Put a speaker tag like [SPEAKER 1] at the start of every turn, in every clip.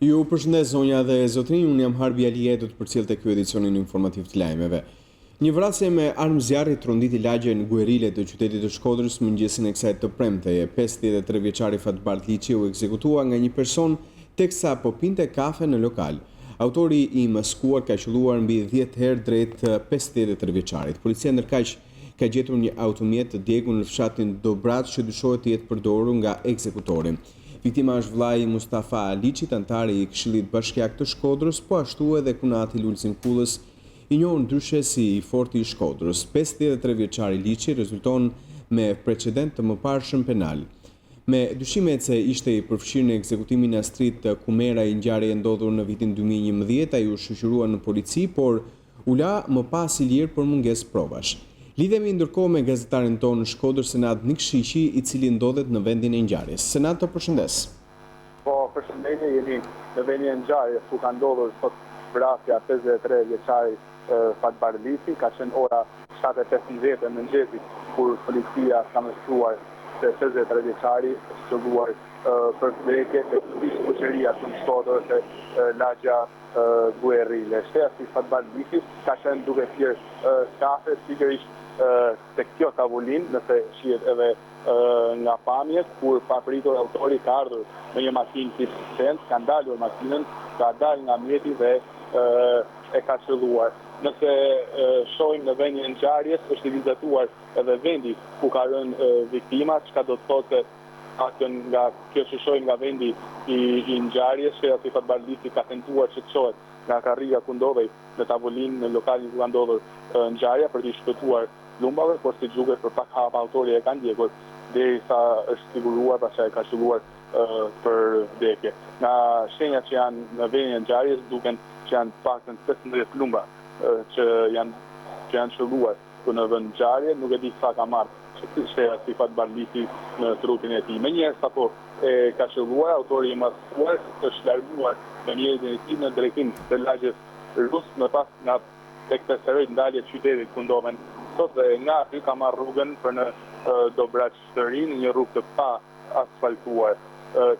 [SPEAKER 1] Ju përshëndes zonja dhe zotrinj, unë jam Harbi Alije, do të përcjellte ky edicionin informativ të lajmeve. Një vrasje me armë zjarri tronditi lagje në Guerile të qytetit të Shkodrës mëngjesin e kësaj të premteje. 53 vjeçari Fatbart Liçi u ekzekutua nga një person teksa po pinte kafe në lokal. Autori i maskuar ka qelluar mbi 10 herë drejt 53 vjeçarit. Policia ndërkaq ka gjetur një automjet të djegur në fshatin Dobrac që dyshohet të jetë përdorur nga ekzekutori. Viktima është vllai Mustafa Aliçit, antari i Këshillit Bashkiak të Shkodrës, po ashtu edhe Kunati Lulzim Kullës, i njohur ndryshe si i Forti i Shkodrës. 53 vjeçari Liçi rezulton me precedent të mëparshëm penal. Me dyshimet se ishte i përfshirë në ekzekutimin e astrit të Kumera i ngjarje ndodhur në vitin 2011, ai u shoqërua në polici, por u la më pas i lirë për mungesë provash. Lidhemi ndërkohë me gazetarin tonë në Shkodër, Senat Nikëshiqi, i cili ndodhet në vendin e ngjarjes. Senat, të përshëndes.
[SPEAKER 2] Po, përshëndetje, jemi në vendin e ngjarjes ku ka ndodhur sot vrasja 53 vjeçari Fatbart Liçi, ka qenë ora 7:15 e mëngjesit kur policia ka mësuar se 53 vjeçari është qelluar për vdekje te shoqëria të Shkodrës te lagja Guerile. Shtesi Fatbart Liçi ka qenë duke pirë kafe, sigurisht tek kjo tavolin, nëse shihet edhe nga pamjet, kur papritur autori ka ardhur me një makinë tipsent, ka ndalur makinën, ka dalë nga mjeti dhe e ka qelluar. Nëse shohim në vendin e ngjarjes, është i vizatuar edhe vendi ku ka rënë viktima, çka do të thotë atë nga kjo që shohim nga vendi i ngjarjes, që Fatbart Liçi ka tentuar që të shohet nga karriga ku ndodhej në tavolinë në lokalin ku ka ndodhur ngjarja për të shpëtuar lumbave, por si duket për pak hapa autori e ka ndjekur derisa është siguruar pastaj ka qelluar për vdekje. Nga shenjat që janë në vendin e ngjarjes duken që janë paktën 15 lumba që janë qelluar në vend ngjarje, nuk e di sa ka marrë shtesi Fatbart Liçi në trupin e tij. Menjëherë sapo e ka qelluar, autori i maskuar është larguar në mjetin e tij në drejtim të lagjes Rus, më pas nga tek pesteroj ndalje qytetit ku ndodhen sot, dhe nga aty ka marrë rrugën për në Dobrac të ri, një rrugë të pa asfaltuar.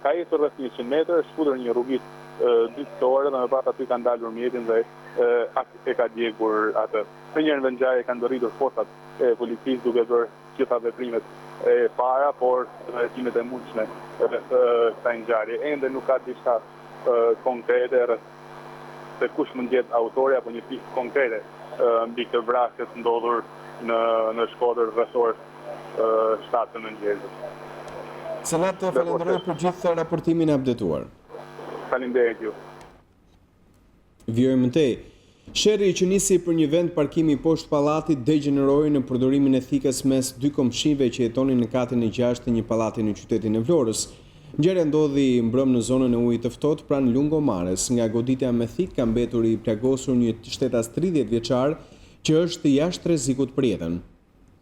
[SPEAKER 2] Ka jetur rreth 100 metër, është futur një rrugitë dytësore dhe më pas aty ka ndalur mjetin dhe e ka djegur atë. Në njërën dhe ngjarje kanë ndërritur forcat e policisë duke bërë gjitha veprimet e para, por veprimet e mundshme rreth kësaj ngjarje. Ende nuk ka diçka konkrete rreth se kush mund jetë autori apo një pikë konkrete mbi këtë vrasje të ndodhur në Shkodër rreth orës 7 të mëngjesit.
[SPEAKER 1] Senat, falenderoj për gjithë raportimin e updetuar.
[SPEAKER 2] Faleminderit ju.
[SPEAKER 1] Vjojmë më tej. Sherri që nisi për një vend parkimi poshtë pallatit degeneroi në përdorimin e thikës mes dy komshive që jetonin në katin e 6 të një pallati në qytetin e Vlorës. Ngjarja ndodhi mbrëm në zonën e ujit të ftohtë pranë lungomares. Nga goditja me thikë ka mbetur i plagosur një shtetas 30 vjeçar që është jashtë rrezikut për jetën.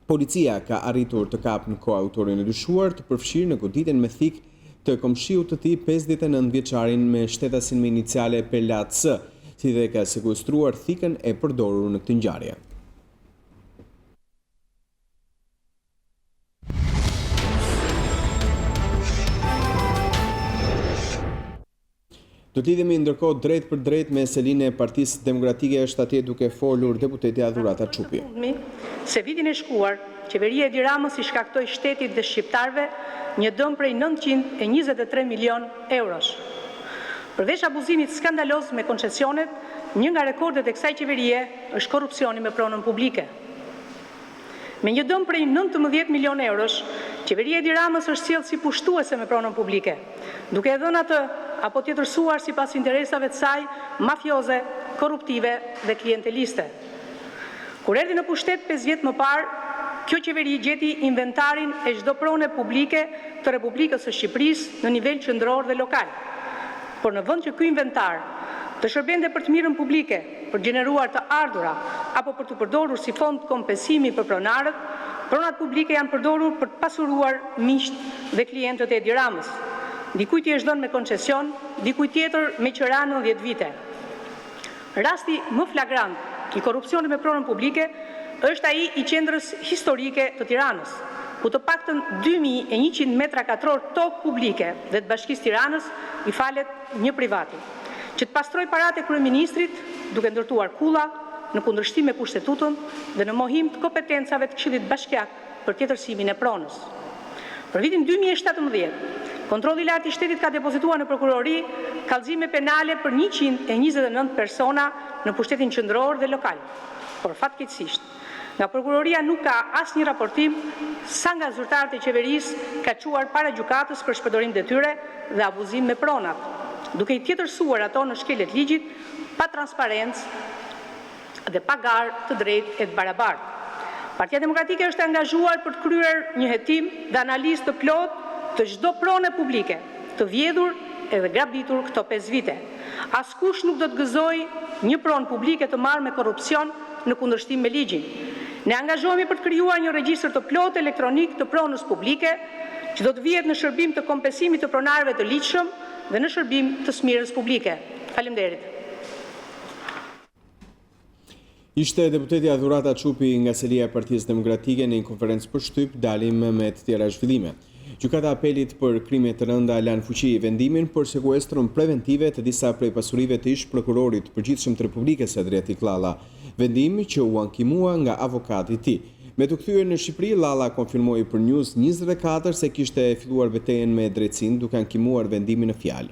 [SPEAKER 1] Policia ka arritur të kapë në kohë autorin e dyshuar të përfshirë në goditjen me thikë të komshiut të tij 59 vjeçarin me shtetasin me iniciale Pelat S, si dhe ka sekuestruar thikën e përdorur në këtë ngjarje. Do të lidhemi ndërkohë drejt për drejt me selinë e Partisë Demokratike, është atje duke folur deputetja Dhurata Çupi.
[SPEAKER 3] Se vitin e shkuar, qeveria e Edi Ramës i shkaktoi shtetit dhe shqiptarëve një dëm prej 923 milion eurosh. Përveç abuzimit skandaloz me koncesionet, një nga rekordet e kësaj qeverie është korrupsioni me pronën publike. Me një dëm prej 19 milion eurosh, qeveria e Edi Ramës është sjellë si pushtuese me pronën publike, duke e dhënë atë apo tjetërsuar sipas interesave të saj mafioze, korruptive dhe klienteliste. Kur erdhi në pushtet 5 vjet më parë, kjo qeveri gjeti inventarin e çdo prone publike të Republikës së Shqipërisë në nivel qendror dhe lokal. Por në vend që ky inventar të shërbente për të mirën publike, për gjeneruar të ardhura apo për të përdorur si fond kompensimi për pronarët, pronat publike janë përdorur për të pasuruar miqt dhe klientët e Edi Ramës. Dikujt i është dhënë me koncesion, dikujt tjetër me qira në 10 vite. Rasti më flagrant i korrupsionit me pronën publike është ai i qendrës historike të Tiranës, ku të paktën 2100 metra katror tokë publike dhe të Bashkisë Tiranës i falet një privati, që të pastroj paratë e kryeministrit duke ndërtuar kulla në kundërshtim me kushtetutën dhe në mohim të kompetencave të Këshillit Bashkiak për tjetërsimin e pronës. Për vitin 2017, kontrolli i lartë i shtetit ka depozituar në prokurori kallëzime penale për 129 persona në pushtetin qendror dhe lokal. Por fatkeqësisht, nga prokuroria nuk ka asnjë raportim sa nga zyrtarët e qeverisë ka çuar para gjykatës për shpërdorim detyre dhe abuzim me pronat, duke i tjetërsuar ato në shkeljet ligjit pa transparencë dhe pa garë të drejtë e të barabartë. Partia Demokratike është angazhuar për të kryer një hetim dhe analizë të plotë të çdo prone publike, të vjedhur edhe grabitur këto 5 vite. Askush nuk do të gëzojë një pronë publike të marrë me korrupsion në kundërshtim me ligjin. Ne angazhohemi për të krijuar një regjistër të plotë elektronik të pronës publike, që do të vihet në shërbim të kompensimit të pronarëve të ligjshëm dhe në shërbim të smirës publike. Faleminderit.
[SPEAKER 1] Ishte deputetja Dhurata Çupi nga selia e Partisë Demokratike në një konferencë për shtyp dalim me të tjera zhvillime. Gjykata apelit për krime të rënda lan fuqi vendimin për sekuestron preventive të disa prej pasurive të ish prokurorit përgjithshëm të Republikës Adriatik Llalla, vendimi që u ankimua nga avokati i tij. Me të kthyer në Shqipëri, Llalla konfirmoi për News24 se kishte filluar betejën me drejtsinë duke ankimuar vendimin në fjalë.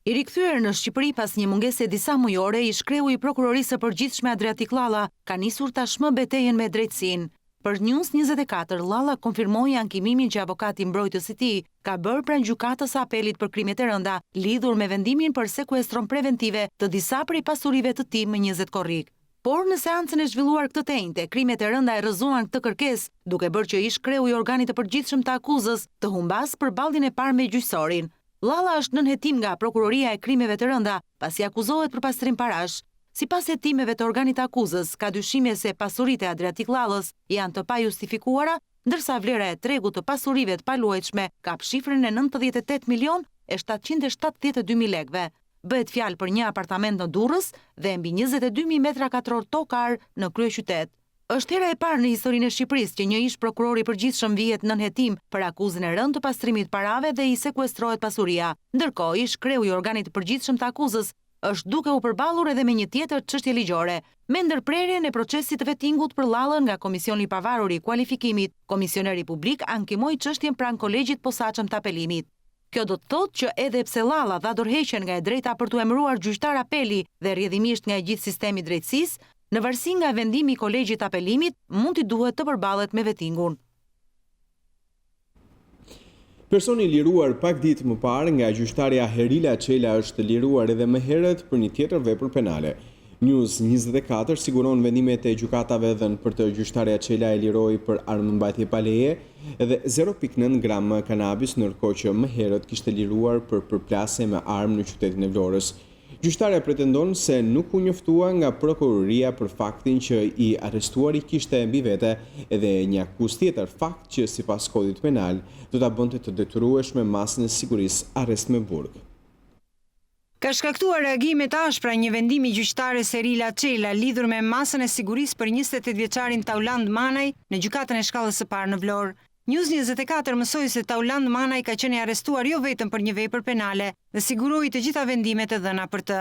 [SPEAKER 4] I rikthyer në Shqipëri pas një mungese disa mujore, ish kreu i prokurorisë së përgjithshme Adriatik Llalla ka nisur tashmë betejën me drejtsinë. Për News24, Llalla konfirmoi ankimimin që avokati mbrojtës i tij ka bërë pranë gjykatës së apelit për krimet e rënda, lidhur me vendimin për sekuestron preventive të disa prej pasurive të tij më 20 korrik. Por në seancën e zhvilluar këtë të njëjtë, krimet e rënda e rrëzuan këtë kërkesë, duke bërë që ish kreu i organit të përgjithshëm të akuzës të humbas për balljen e parë me gjyqësorin. Llalla është nën hetim nga prokuroria e krimeve të rënda, pasi akuzohet për pastrim parash. Sipas hetimeve të organit të akuzës, ka dyshime se pasuritë e Adriatik Llallës janë të pajustifikuara, ndërsa vlera e tregut të pasurive të paluajtshme kap shifrën e 98.772.000 lekëve. Bëhet fjalë për një apartament në Durrës dhe mbi 22.000 metra katror tokar në kryeqytet. Është hera e parë në historinë e Shqipërisë që një ish prokuror i përgjithshëm vihet nën hetim për akuzën e rëndë të pastrimit parave dhe i sekuestrohet pasuria. Ndërkohë, ish kreu i organit të përgjithshëm të akuzës është duke u përballur edhe me një tjetër çështje ligjore, me ndërprerjen e procesit të vettingut për Llallën nga Komisioni i Pavarur i Kualifikimit. Komisioneri publik ankimoi çështjen pranë kolegjit posaçëm të apelimit. Kjo do të thotë që edhe pse Llalla dha dorëheqjen nga e drejta për t'u emëruar gjyqtar apeli dhe rrjedhimisht nga e gjithë sistemi i drejtësisë, në varësi nga vendimi i kolegjit apelimit, mund t'i duhet të përballet me vettingun.
[SPEAKER 1] Personi liruar pak ditë më parë nga gjyqtarja Herila Çela është liruar edhe më herët për një tjetër vepër penale. News24 siguron vendimet e gjykatave dhënë për të gjyqtarja Çela e liroi për armëmbajtje pa leje edhe 0.9 gram kanabis, ndërkohë që më herët kishte liruar për përplasje me armë në qytetin e Vlorës. Gjyqtarja pretendon se nuk u njoftua nga prokuroria për faktin që i arrestuari kishte mbi vete edhe një akuzë tjetër, fakt që sipas kodit penal do ta bënte të detyrueshme masën e sigurisë arrest me burg.
[SPEAKER 5] Ka shkaktuar reagime të ashpra një vendimi gjyqtares Herila Çela lidhur me masën e sigurisë për 28 vjeçarin Tauland Manaj në gjykatën e shkallës së parë në Vlorë. News24 mësoi se Tauland Manaj ka qenë arrestuar jo vetëm për një vepër penale dhe siguroi të gjitha vendimet e dhëna për të.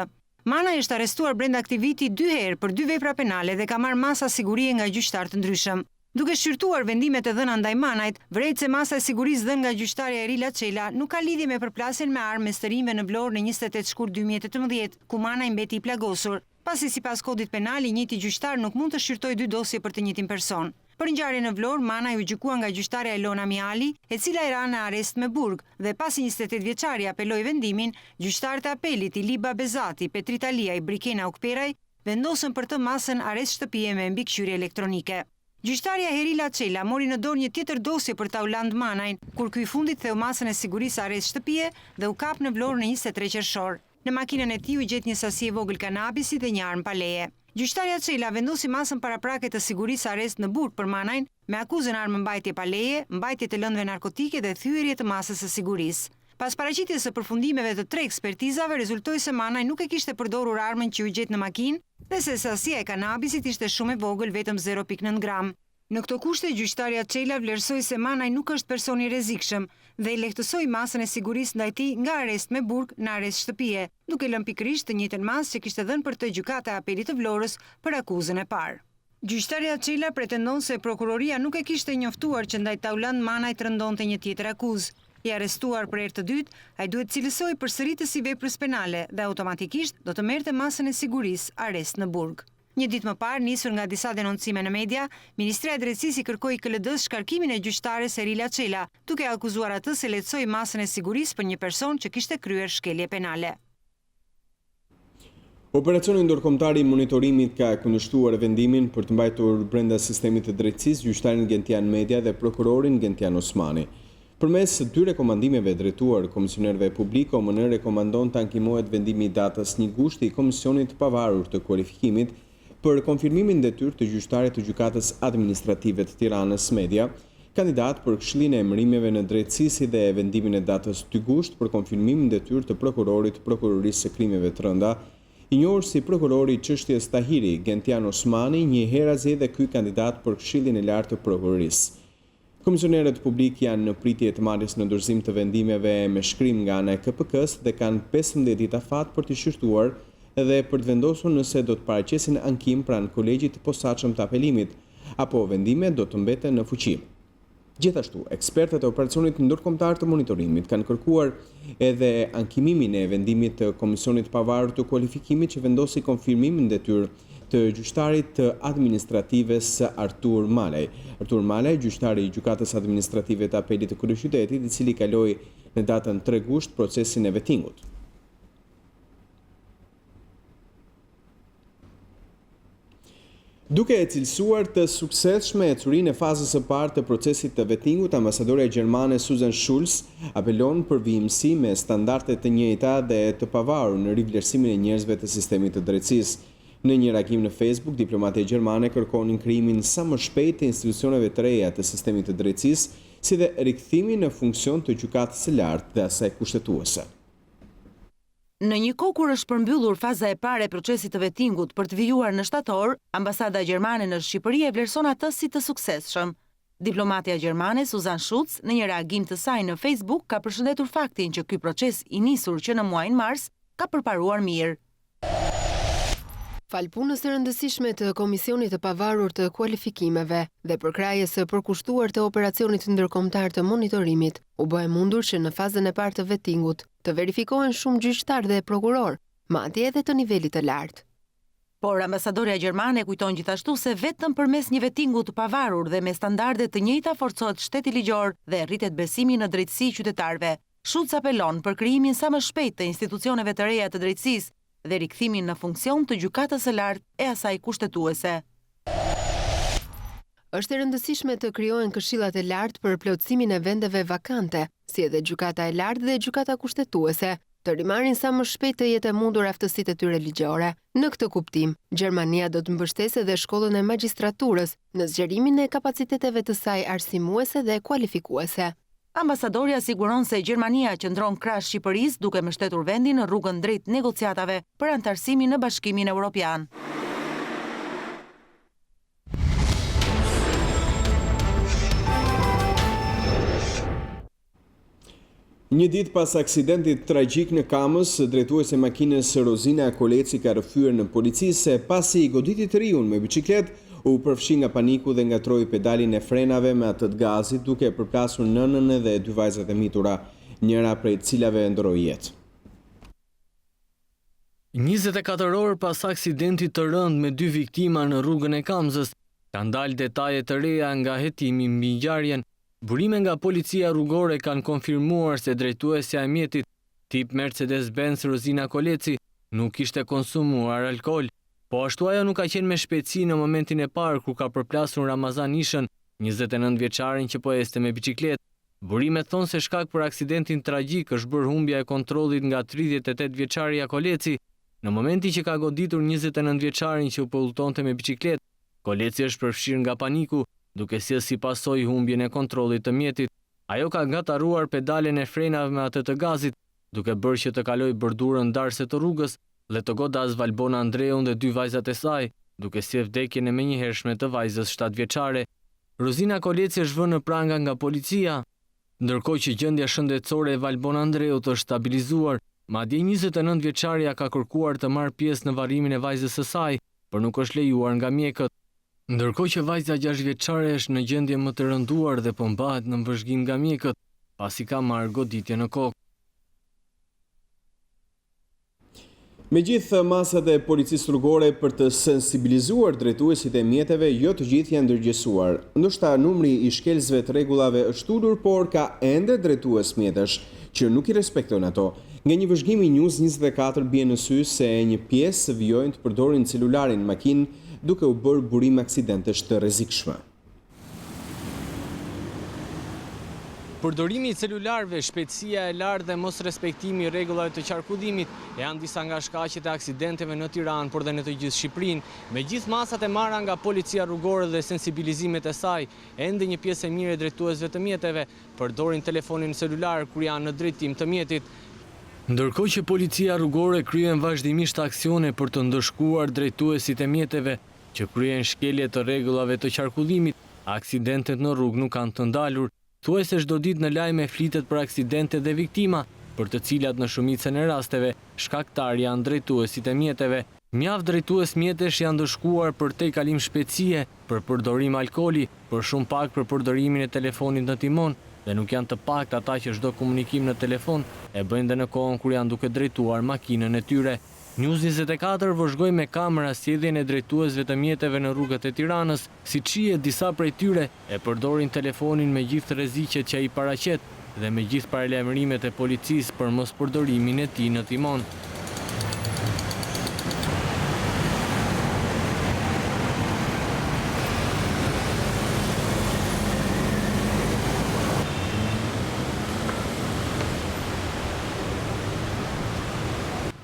[SPEAKER 5] Manaj është arrestuar brenda këtij viti 2 herë për 2 vepra penale dhe ka marrë masa sigurie nga gjyqtar të ndryshëm. Duke shqyrtuar vendimet e dhëna ndaj Manajt, vret se masa e sigurisë dhënë nga gjyqtarja Herila Çela nuk ka lidhje me përplasjen me armë me stërimve në Vlorë në 28 shkurt 2018, ku Manaj mbeti i plagosur, pasi sipas kodit penal i njëjti gjyqtar nuk mund të shqyrtojë 2 dosje për të njëjtin person. Për ngjarjen në Vlorë, Manaj u gjykua nga gjyqtarja Elona Miali, e cila i ra në arrest me burg, dhe pasi 28 vjeçari apeloi vendimin, gjyqtarët e apelit Iliba Bezati, Petrita Lia i Brikena Ukperaj vendosën për të masën arrest shtëpie me mbikëqyrje elektronike. Gjyqtarja Herila Çela mori në dorë një tjetër dosje për Tauland Manajn, kur ky i fundit theu masën e sigurisë arrest shtëpie dhe u kap në Vlorë në 23 qershor. Në makinën e tij u gjet një sasi e vogël kanabisi dhe një armë pa leje. Gjyqtarja Çela vendosi masën paraprake të sigurisë arrest në burg për Manajn me akuzën armëmbajtje pa leje, mbajtje të lëndëve narkotike dhe thyerje të masës së sigurisë. Pas paraqitjes së përfundimeve të 3 ekspertizave, rezultoi se Manaj nuk e kishte përdorur armën që u gjet në makinë dhe se sasia e kanabisit ishte shumë e vogël, vetëm 0.9 gram. Në këto kushte, gjyqtarja Çela vlerësoi se Manaj nuk është person i rrezikshëm dhe i lehtësoi masën e sigurisë ndaj tij nga arrest me burg në arrest shtëpie, duke lënë pikërisht të njëjtën masë që kishte dhënë për të gjykata e apelit të Vlorës për akuzën e parë. Gjyqtarja Çela pretendon se prokuroria nuk e kishte njoftuar që ndaj Tauland Manaj të rëndonte një tjetër akuzë. I arrestuar për herë të dytë, ai duhet cilësoj përsëritës i veprës penale dhe automatikisht do të merrte masën e sigurisë arrest në burg. Një ditë më parë, nisur nga disa denoncime në media, Ministria e Drejtësisë i kërkoi KLD-s shkarkimin e gjyqtares Erila Çela, duke akuzuar atë se lehtësoi masën e sigurisë për një person që kishte kryer shkelje penale.
[SPEAKER 1] Operacioni ndërkombëtar i monitorimit ka kundërshtuar vendimin për të mbajtur brenda sistemit të drejtësisë gjyqtarin Gentian Media dhe prokurorin Gentian Osmani. Përmes dy rekomandimeve drejtuar komisionerëve publik, OMN rekomandon të ankimohet vendimi i datës 1 gushti i Komisionit të Pavarur të Kualifikimit për konfirmimin detyrë të gjyqtarit të Gjykatës Administrative të Tiranës Media, kandidat për këshillin e emërimeve në drejtësi si dhe vendimin e datës 2 gusht për konfirmimin detyrë të prokurorit të Prokurorisë së Krimeve të Rënda, i njohur si prokurori i çështjes Tahiri, Gentian Osmani, një herë zgjedhë ky kandidat për këshillin e lartë të prokurorisë. Komisionerët publik janë në pritje të marrjes në dorëzim të vendimeve me shkrim nga ana e KPK-s dhe kanë 15 ditë afat për të shqyrtuar dhe për të vendosur nëse do të paraqesin ankim pranë kolegjit të posaçëm të apelimit, apo vendimet do të mbeten në fuqi. Gjithashtu, ekspertët e operacionit ndërkombëtar të monitorimit kanë kërkuar edhe ankimimin e vendimit të Komisionit të Pavarur të Kualifikimit që vendosi konfirmimin detyrë të gjyqtarit të administratives Artur Malaj. Artur Malaj, gjyqtari i Gjykatës Administrative të Apelit të Kryeqytetit, i cili kaloi në datën 3 gusht procesin e vettingut. Duke e cilësuar të suksesshme ecurinë e fazës së parë të procesit të vettingut, ambasadorja gjermane Susan Schulz apelon për vijimësi me standarde të njëjta dhe të pavarur në rivlerësimin e njerëzve të sistemit të drejtësisë. Në një reagim në Facebook, diplomatia gjermane kërkonin krijimin sa më shpejt të institucioneve të reja të sistemit të drejtësisë, si dhe rikthimin në funksion të gjykatës së lartë dhe asaj kushtetuese.
[SPEAKER 4] Në një kohë kur është përmbyllur faza e parë e procesit të vettingut për të vijuar në shtator, ambasada gjermane në Shqipëri e vlerëson atë si të suksesshëm. Diplomatja gjermane Susan Schulz në një reagim të saj në Facebook ka përshëndetur faktin që ky proces i nisur që në muajin mars ka përparuar mirë.
[SPEAKER 6] Falpunës së rëndësishme të Komisionit të Pavarur të Kualifikimeve dhe përkrahjes së përkushtuar të operacionit ndërkombëtar të monitorimit, u bë e mundur që në fazën e parë të vettingut të verifikohen shumë gjyqtar dhe prokuror, madje edhe të nivelit të lartë.
[SPEAKER 4] Por ambasadorja gjermane kujton gjithashtu se vetëm përmes një vettingu të pavarur dhe me standarde të njëjta forcohet shteti ligjor dhe rritet besimi në drejtësi qytetarëve. Schulz apelon për krijimin sa më shpejt të institucioneve të reja të drejtësisë dhe rikthimin në funksion të gjykatës së lartë e asaj kushtetuese.
[SPEAKER 6] Është e rëndësishme të krijohen këshillat e lartë për plotësimin e vendeve vakante, si edhe gjykata e lartë dhe gjykata kushtetuese, të rimarrin sa më shpejt të jetë mundur aftësitë e tyre ligjore. Në këtë kuptim, Gjermania do të mbështesë edhe shkollën e magjistraturës në zgjerimin e kapaciteteve të saj arsimuese dhe kualifikuese.
[SPEAKER 4] Ambasadorja siguron se Gjermania qëndron krah Shqipërisë duke mbështetur vendin në rrugën drejt negociatave për anëtarësimin në Bashkimin Evropian.
[SPEAKER 1] Një ditë pas aksidentit tragjik në Kamës, drejtuese e makinës Rozina Koleci ka rrëfyer në polici se pasi i goditi të riun me biçikletë, u përfshi nga paniku dhe ngatroi pedalin e frenave me atë të gazit, duke përplasur nënën dhe 2 vajzat e mitura, njëra prej cilave ndroi jetë.
[SPEAKER 7] 24 orë pas aksidentit të rënd me 2 viktima në rrugën e Kamzës, kanë dalë detaje të reja nga hetimi mbi ngjarjen. Burime nga policia rrugore kanë konfirmuar se drejtuesja e mjetit, tip Mercedes-Benz Rozina Koleci, nuk ishte konsumuar alkool. Po ashtu ajo nuk ka qenë me shpejtësi në momentin e parë kur ka përplasur Ramazan Ishën, 29 vjeçarin që po ecte me biçikletë. Burimet thonë se shkak për aksidentin tragjik është bërë humbja e kontrollit nga 38 vjeçaria Koleci. Në momenti që ka goditur 29 vjeçarin që po udhëtonte me biçikletë, Koleci është përfshirë nga paniku, duke sjellë si pasojë humbjen e kontrollit të mjetit. Ajo ka ngataruar pedalen e frenave me atë të gazit, duke bërë që të kalojë bordurën ndarse të rrugës dhe të godas Valbona Andreun dhe 2 vajzat e saj, duke sjellë vdekjen e menjëhershme të vajzës 7 vjeçare. Rozina Koleci është vënë në pranga nga policia, ndërkohë që gjendja shëndetësore e Valbon Andreut është stabilizuar, madje 29 vjeçaria ka kërkuar të marrë pjesë në varrimin e vajzës së saj, por nuk është lejuar nga mjekët. Ndërkohë që vajza 6 vjeçare është në gjendje më të rënduar dhe po mbahet në vëzhgim nga mjekët, pasi ka marrë goditje në kokë.
[SPEAKER 1] Megjithë masat e policisë rrugore për të sensibilizuar drejtuesit e mjeteve, jo të gjithë janë ndërgjegjësuar. Ndoshta numri i shkelësve të rregullave është ulur, por ka ende drejtues mjetësh që nuk i respektojnë ato. Nga një vëzhgim i News24 bie në sy se një pjesë vijojnë të përdorin celularin në makinë duke u bërë burim aksidentesh të rrezikshme.
[SPEAKER 7] Përdorimi i celularëve, shpejtësia e lartë dhe mos respektimi i rregullave të qarkullimit janë disa nga shkaqet e aksidenteve në Tiranë, por dhe në të gjithë Shqipërinë. Me gjithë masat e marra nga policia rrugore dhe sensibilizimet e saj, ende një pjesë e mirë e drejtuesve të mjeteve përdorin telefonin celular kur janë në drejtim të mjetit. Ndërkohë që policia rrugore kryen vazhdimisht aksione për të ndëshkuar drejtuesit e mjeteve që kryen shkelje të rregullave të qarkullimit, aksidentet në rrugë nuk kanë të ndalur. Thuajse çdo ditë në lajme flitet për aksidente dhe viktima, për të cilat në shumicën e rasteve shkaktar janë drejtuesit e mjeteve. Mjaft drejtues mjetesh janë ndëshkuar për tejkalim shpejtësie, për përdorim alkooli, për shumë pak për përdorimin e telefonit në timon, dhe nuk janë të paktë ata që çdo komunikim në telefon e bëjnë dhe në kohën kur janë duke drejtuar makinën e tyre. News24 vëzhgoi me kamera sjelljen e drejtuesve të mjeteve në rrugët e Tiranës, si shihet disa prej tyre e përdorin telefonin me gjithë rreziqet që ai paraqet dhe me gjithë paralajmërimet e policisë për mos përdorimin e tij në timon.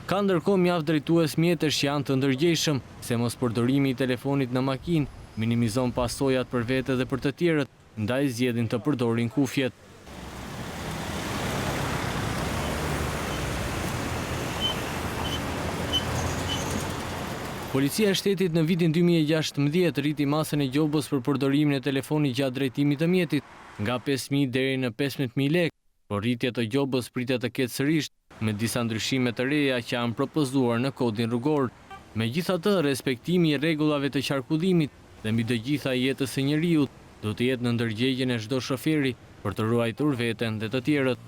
[SPEAKER 7] Ka ndërkohë mjaft drejtues mjetesh që janë të ndërgjegjshëm se mos përdorimi i telefonit në makinë minimizon pasojat për vete dhe për të tjerët, ndaj zgjedhin të përdorin kufjet. Policia e shtetit në vitin 2016 rriti masën e gjobës për përdorimin e telefonit gjatë drejtimit të mjetit nga 5.000 deri në 15.000 lekë, por rritja e gjobës pritet të ketë sërish me disa ndryshime të reja që janë propozuar në kodin rrugor. Megjithatë, respektimi i rregullave të qarkullimit dhe mbi të gjitha jetës së njeriut do të jetë në ndërgjegjen e çdo shoferi për të ruajtur veten dhe të tjerët.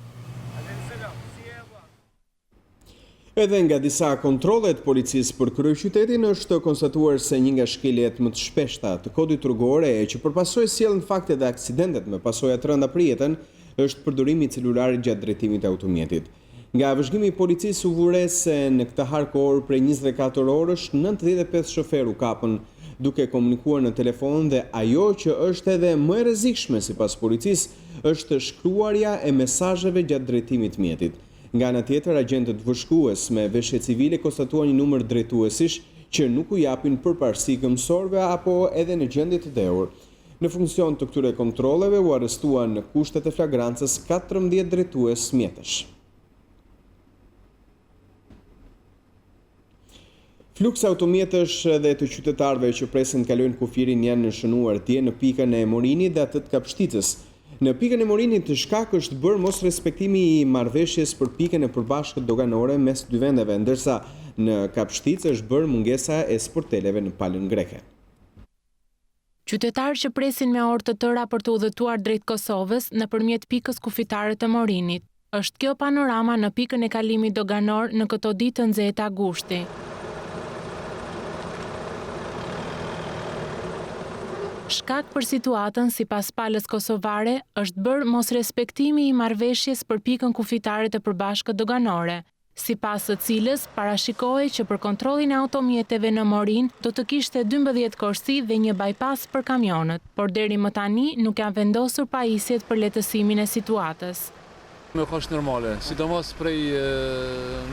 [SPEAKER 1] Edhe nga disa kontrolle të policisë për kryeqytetin është konstatuar se një nga shkeljet më të shpeshta të kodit rrugor e që përpasoj sjellën fakte dhe aksidentet me pasoja të rënda për jetën është përdorimi i celularit gjatë drejtimit të automjetit. Nga vëzhgimi i policisë u vure se në këtë harkor prej 24 orësh 95 shoferë u kapën duke komunikuar në telefon dhe ajo që është edhe më e rrezikshme sipas policisë është shkruarja e mesazheve gjatë drejtimit të mjetit. Nga ana tjetër, agjentët vëshkues me veshje civile konstatuan një numër drejtuesish që nuk u japin përparësi këmbësorëve apo edhe në gjendje të dhëur. Në funksion të këtyre kontrolleve u arrestuan në kushtet e flagrancës 14 drejtues mjetësh. Fluks automjetësh dhe të qytetarëve që presin të kalojnë kufirin janë shënuar dje në pikën e Morinit dhe atë të Kapshticës. Në pikën e Morinit të shkak është bërë mos respektimi i marrëveshjes për pikën e përbashkët doganore mes dy vendeve, ndërsa në Kapshticë është bërë mungesa e sporteleve në palën greke.
[SPEAKER 8] Qytetarë që presin me orë të tëra për të udhëtuar drejt Kosovës nëpërmjet pikës kufitare të Morinit. Është kjo panorama në pikën e kalimit doganor në këto ditë të nxehta gushti. Shkak për situatën, sipas palës kosovare, është bërë mos respektimi i marrëveshjes për pikën kufitare të përbashkët doganore, sipas së cilës parashikohej që për kontrollin e automjeteve në Morin do të kishte 12 korsi dhe një bypass për kamionët, por deri më tani nuk janë vendosur pajisjet për lehtësimin e situatës.
[SPEAKER 9] Nuk është normale, sidomos prej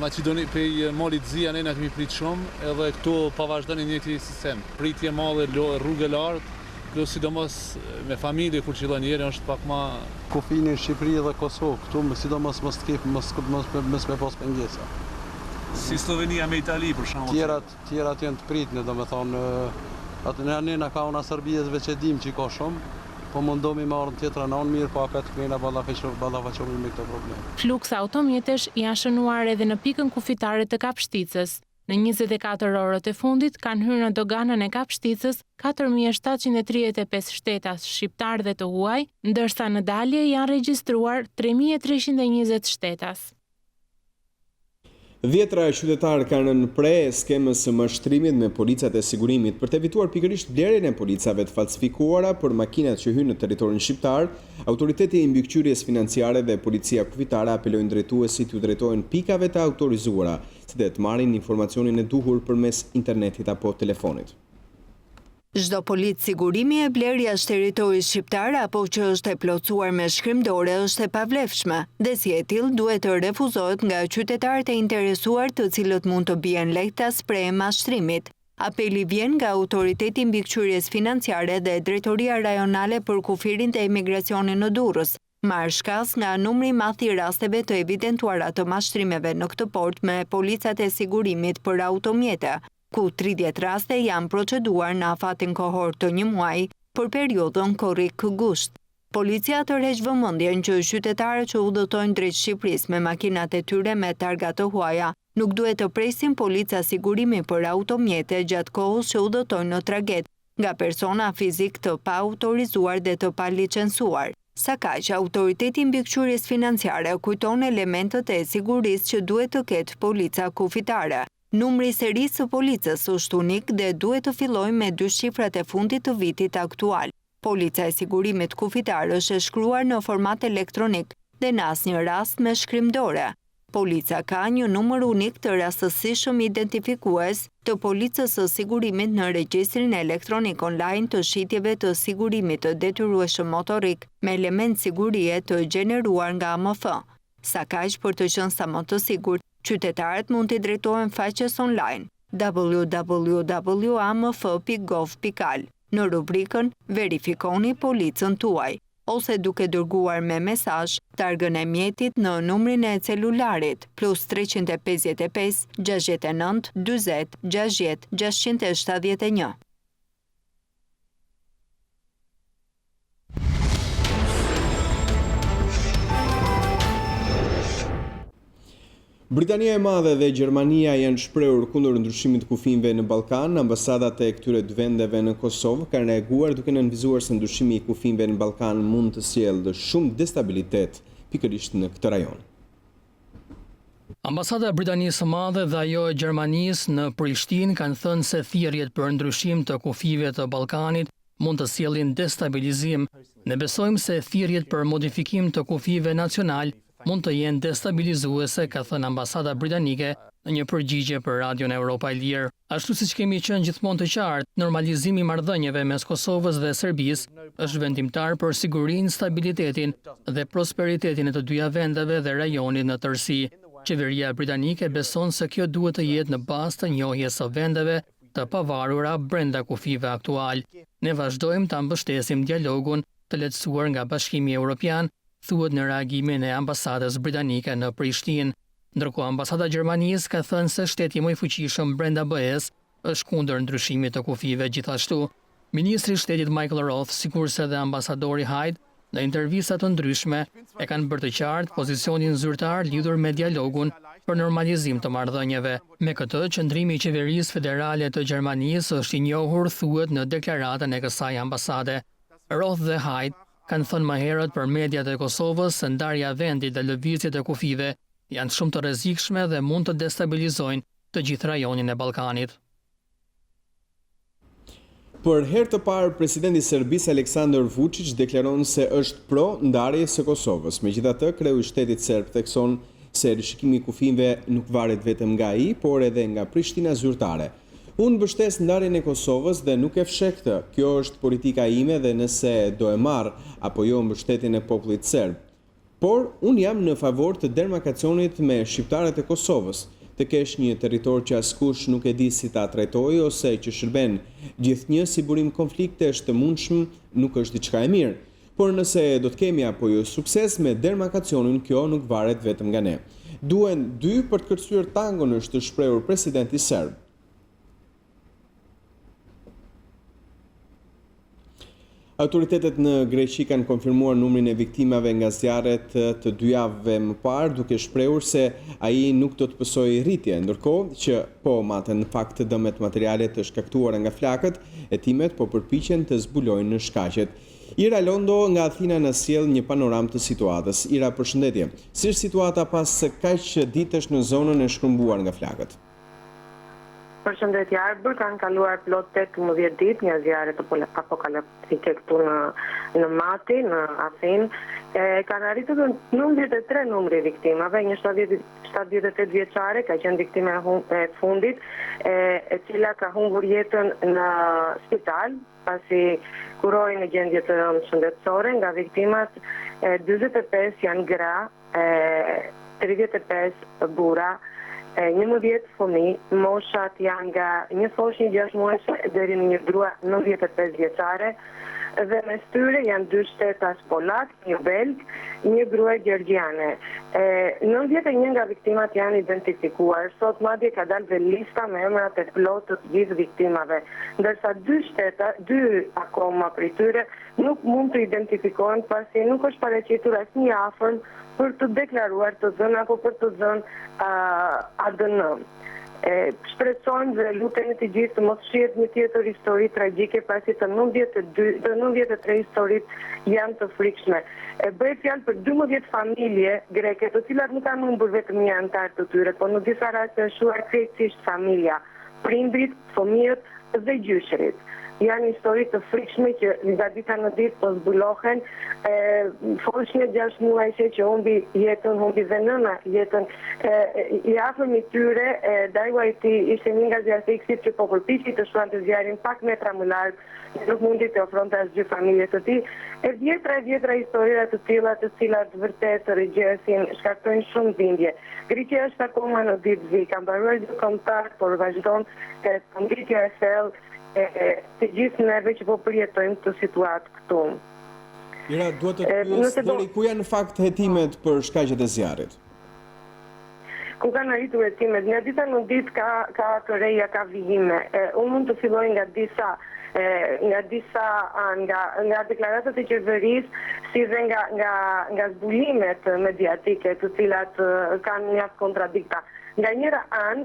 [SPEAKER 9] Maqedoni, prej Malit Zia ne kemi prit shumë, edhe këtu pa vazhdon një sistem. Pritje madhe, rrugë lartë, plus sidomos me familje kur qëllon njëri është pak ma...
[SPEAKER 10] Kufini në Shqipëri dhe Kosovë, këtu sidomos mos të kepë, mos me pas pengesa.
[SPEAKER 9] Si Slovenia me Itali për shembull.
[SPEAKER 10] Tjerat janë të pritne, domethënë atë ne na ka una Serbisëve që dim që ka shumë, po mundohemi marrën tjetra në anë mirë, po apet këna ballafaqohemi me këtë problem.
[SPEAKER 8] Fluksa automjetesh janë shënuar edhe në pikën kufitare të Kapshticës. Në 24 orët e fundit kanë hyrë në doganën e Kapshticës 4.735 shtetas shqiptar dhe të huaj, ndërsa në dalje janë regjistruar 3.320 shtetas.
[SPEAKER 1] Dhjetra qytetarë kanë në pre skemës së mashtrimit me policat e sigurimit për të evituar pikërisht blerjen e policave të falsifikuara për makinat që hynë në territorin shqiptar. Autoriteti i mbikëqyrjes financiare dhe policia kufitare apelojnë drejtuesit t'u drejtojnë pikave të autorizuara, si dhe të marrin informacionin e duhur përmes internetit apo telefonit.
[SPEAKER 11] Çdo policë sigurimi e bler jashtë territorit shqiptar apo që është e plotësuar me shkrimdore është e pavlefshme, dhe si e tillë duhet të refuzohet nga qytetarët e interesuar të cilët mund të bien lehta spre e mashtrimit. Apeli vjen nga Autoriteti i Mbikëqyrjes Financiare dhe Drejtoria Rajonale për Kufirin të Emigracionit në Durrës, marrë shkas nga numri i madh i rasteve të evidentuara të mashtrimeve në këtë port me policat e sigurimit për automjete, ku 30 raste janë proceduar në afatin kohor të 1 muaji për periudhën korrik gusht. Policia tërheq vëmendjen që qytetarët që udhëtojnë drejt Shqipërisë me makinat e tyre me targa të huaja nuk duhet të presin polica sigurimi për automjete gjatë kohës që udhëtojnë në tragjet nga persona fizik të pa autorizuar dhe të pa licencuar. Sa kaq, Autoriteti i Mbikëqyrjes Financiare kujton elementët e sigurisë që duhet të ketë polica kufitare. Numri i serisë së policës është unik dhe duhet të fillojë me 2 shifrat e fundit të vitit aktual. Polica e sigurimit kufitar është e shkruar në format elektronik dhe në asnjë rast me shkrimdore. Polica ka një numër unik të rastësishëm identifikues të policës së sigurimit në regjistrin elektronik online të shitjeve të sigurimit të detyrueshëm motorik me element sigurie të gjeneruar nga AMF. Sa kaq për të qenë sa më të sigurt, qytetarët mund t'i drejtohen faqes online www.amf.gov.al në rubrikën Verifikoni policën tuaj, ose duke dërguar me mesazh targën e mjetit në numrin e celularit +355 69 40 60 671.
[SPEAKER 1] Britania e Madhe dhe Gjermania janë shprehur kundër ndryshimit të kufive në Ballkan. Ambasadat e këtyre 2 vendeve në Kosovë kanë reaguar duke nënvizuar se ndryshimi i kufive në Ballkan mund të sjellë shumë destabilitet pikërisht në këtë rajon.
[SPEAKER 12] Ambasada e Britanisë së Madhe dhe ajo e Gjermanisë në Prishtinë kanë thënë se thirrjet për ndryshim të kufive të Ballkanit mund të sjellin destabilizim. Ne besojmë se thirrjet për modifikim të kufive nacional mund të jenë destabilizuese, ka thënë ambasada britanike në një përgjigje për Radion Europa e Lirë. Ashtu siç kemi qenë gjithmonë të qartë, normalizimi i marrëdhënieve mes Kosovës dhe Serbisë është vendimtar për sigurinë, stabilitetin dhe prosperitetin e të dyja vendeve dhe rajonit në tërësi. Qeveria britanike beson se kjo duhet të jetë në bazë të njohjes së vendeve të pavarura brenda kufive aktual. Ne vazhdojmë ta mbështesim dialogun të lehtësuar nga Bashkimi Evropian, thuhet në reagimin e ambasadës britanike në Prishtinë. Ndërkohë ambasada e Gjermanisë ka thënë se shteti më i fuqishëm brenda BE-s është kundër ndryshimit të kufive gjithashtu. Ministri i Shtetit Michael Roth, sikurse dhe ambasadori Hyde, në intervista të ndryshme e kanë bërë të qartë pozicionin zyrtar lidhur me dialogun për normalizim të marrëdhënieve. Me këtë, qëndrimi i qeverisë federale të Gjermanisë është i njohur, thuhet në deklaratën e kësaj ambasade. Roth dhe Hyde kanë thënë më herët për mediat e Kosovës se ndarja e vendit dhe lëvizjet e kufive janë shumë të rrezikshme dhe mund të destabilizojnë të gjithë rajonin e Ballkanit.
[SPEAKER 1] Për herë të parë, presidenti i Serbisë Aleksandar Vučić deklaron se është pro ndarjes së Kosovës. Megjithatë, kreu i shtetit serb thekson se rishikimi i kufive nuk varet vetëm nga ai, por edhe nga Prishtina zyrtare. Unë mbështes ndarjen e Kosovës dhe nuk e fsheh këtë. Kjo është politika ime dhe nëse do e marr apo jo mbështetjen e popullit serb. Por unë jam në favor të demarkacionit me shqiptarët e Kosovës, të kesh një territor që askush nuk e di si ta trajtojë ose që shërben gjithnjë si burim konfliktesh të mundshëm nuk është diçka e mirë. Por nëse do të kemi apo jo sukses me demarkacionin, kjo nuk varet vetëm nga ne. Duhen 2 për të kërcyer tangon, është shprehur presidenti serb. Autoritetet në Greqi kanë konfirmuar numrin e viktimave nga zjarret të 2 javëve më parë, duke shprehur se ai nuk do të pësojë rritje, ndërkohë që po maten në fakt dëmet materiale të shkaktuara nga flakët, hetimet po përpiqen të zbulojnë në shkaqet. Ira Londo nga Athina na sjell një panoramë të situatës. Ira, përshëndetje. Si është situata pas kaq ditësh në zonën e shkëmbuar nga flakët?
[SPEAKER 13] Përshëndetje Arbër, kanë kaluar plot 18 ditë nga zjarret apokaliptike këtu në Mati, në Athinë. Kanë arritur në 93 numri viktimave, një 78 vjeçare ka qenë viktime e fundit, e cila ka humbur jetën në spital, pasi kuroi në gjendje të rëndë shëndetësore. Nga viktimat 45 janë gra, 35 burra, 11 fëmijë, moshat janë nga një foshnjë 6 muajsh deri në një grua 95 vjeçare, dhe mes tyre janë 2 shtetas polak, një belg, një grua gjergjiane. 91 nga viktimat janë identifikuar, sot madje ka dalë dhe lista me emrat e plotë të gjithë viktimave, ndërsa 2 akoma prej tyre nuk mund të identifikohen pasi nuk është paraqitur asnjë afërm për të deklaruar të dhënë apo për të dhënë ADN. Shpresojmë dhe lutemi të gjithë të mos shihet një tjetër histori tragjike pasi të 93 historitë janë të frikshme. Bëhet fjalë për 12 familje greke, të cilat nuk kanë humbur vetëm një antar të tyre, por në disa raste është shuar krejtësisht familja, prindrit, fëmijët dhe gjyshrit. Janë histori të frikshme që nga dita në ditë po zbulohen. Foshnjë 6 muajshe që humbi dhe nëna jetën. I afërm i tyre, dajua i tij ishte një nga zjarfikësit që po përpiqej të shuante zjarrin pak metra më larg, nuk mundi të ofronte asgjë familjes së tij. Vjetra historira të tilla, të cilat vërtet rregjesin, shkaktojnë shumë bindje. Greqia është akoma në ditë zi, ka mbaruar kontakt, por vazhdon korresponditja e thellë të gjithë neve që po përjetojmë këtë situatë këtu.
[SPEAKER 1] Ira, duhet të pyes deri ku janë në fakt hetimet për shkaqjet e zjarrit?
[SPEAKER 13] Ku kanë arritur hetimet? Nga dita në ditë ka të reja, ka vijime. Unë mund të filloj nga deklaratat e qeverisë, si dhe nga zbulimet mediatike, të cilat kanë mjaft kontradikta. Nga njëra anë,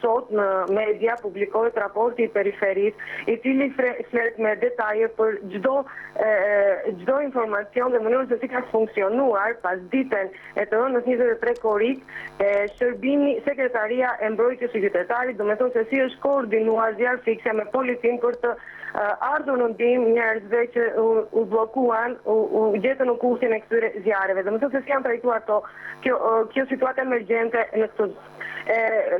[SPEAKER 13] sot në media publikohet raporti i periferisë, i cili flet me detaje për çdo informacion dhe mënyrën se si ka funksionuar pas ditën e të hënës 23 korrik, shërbimi Sekretaria e Mbrojtjes së Qytetarit, domethënë se si është koordinuar zjarfikësia me policinë për të ardhur në ndihmë njerëzve që u bllokuan, u gjetën në kushtin e këtyre zjarreve. Domethënë se si janë trajtuar kjo situatë emergjente në këtë.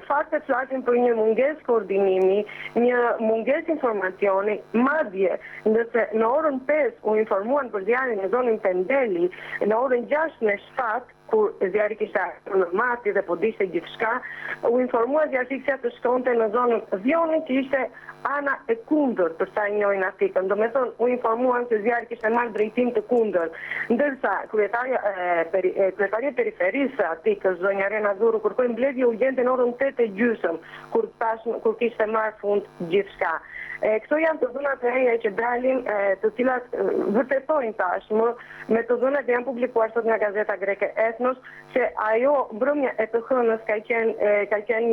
[SPEAKER 13] Faktet flasin për një mungesë koordinimi, një mungesë informacioni, madje nëse në orën 5 u informuan për zjarrin në zonën Pendeli, në orën 6 në shtat, kur zjarri kishte ardhur në Mati dhe po dishte gjithçka, u informua zjarfikësia të shkonte në zonën Vjoni, që ishte ana e kundërt për sa i njohin atikën. Domethënë u informuan se zjarri kishte marrë drejtim të kundërt. Ndërsa kryetaria periferisë atikës, zonja Rena Zuru, kërkoi mbledhje urgjente në orën 8:30, kur kishte marrë fund gjithçka. Këto janë të dhënat e reja që dalin, të cilat vërtetojnë tashmë me të dhënat që janë publikuar sot nga gazeta greke Ethnos, se ajo mbrëmja e të hënës ka qenë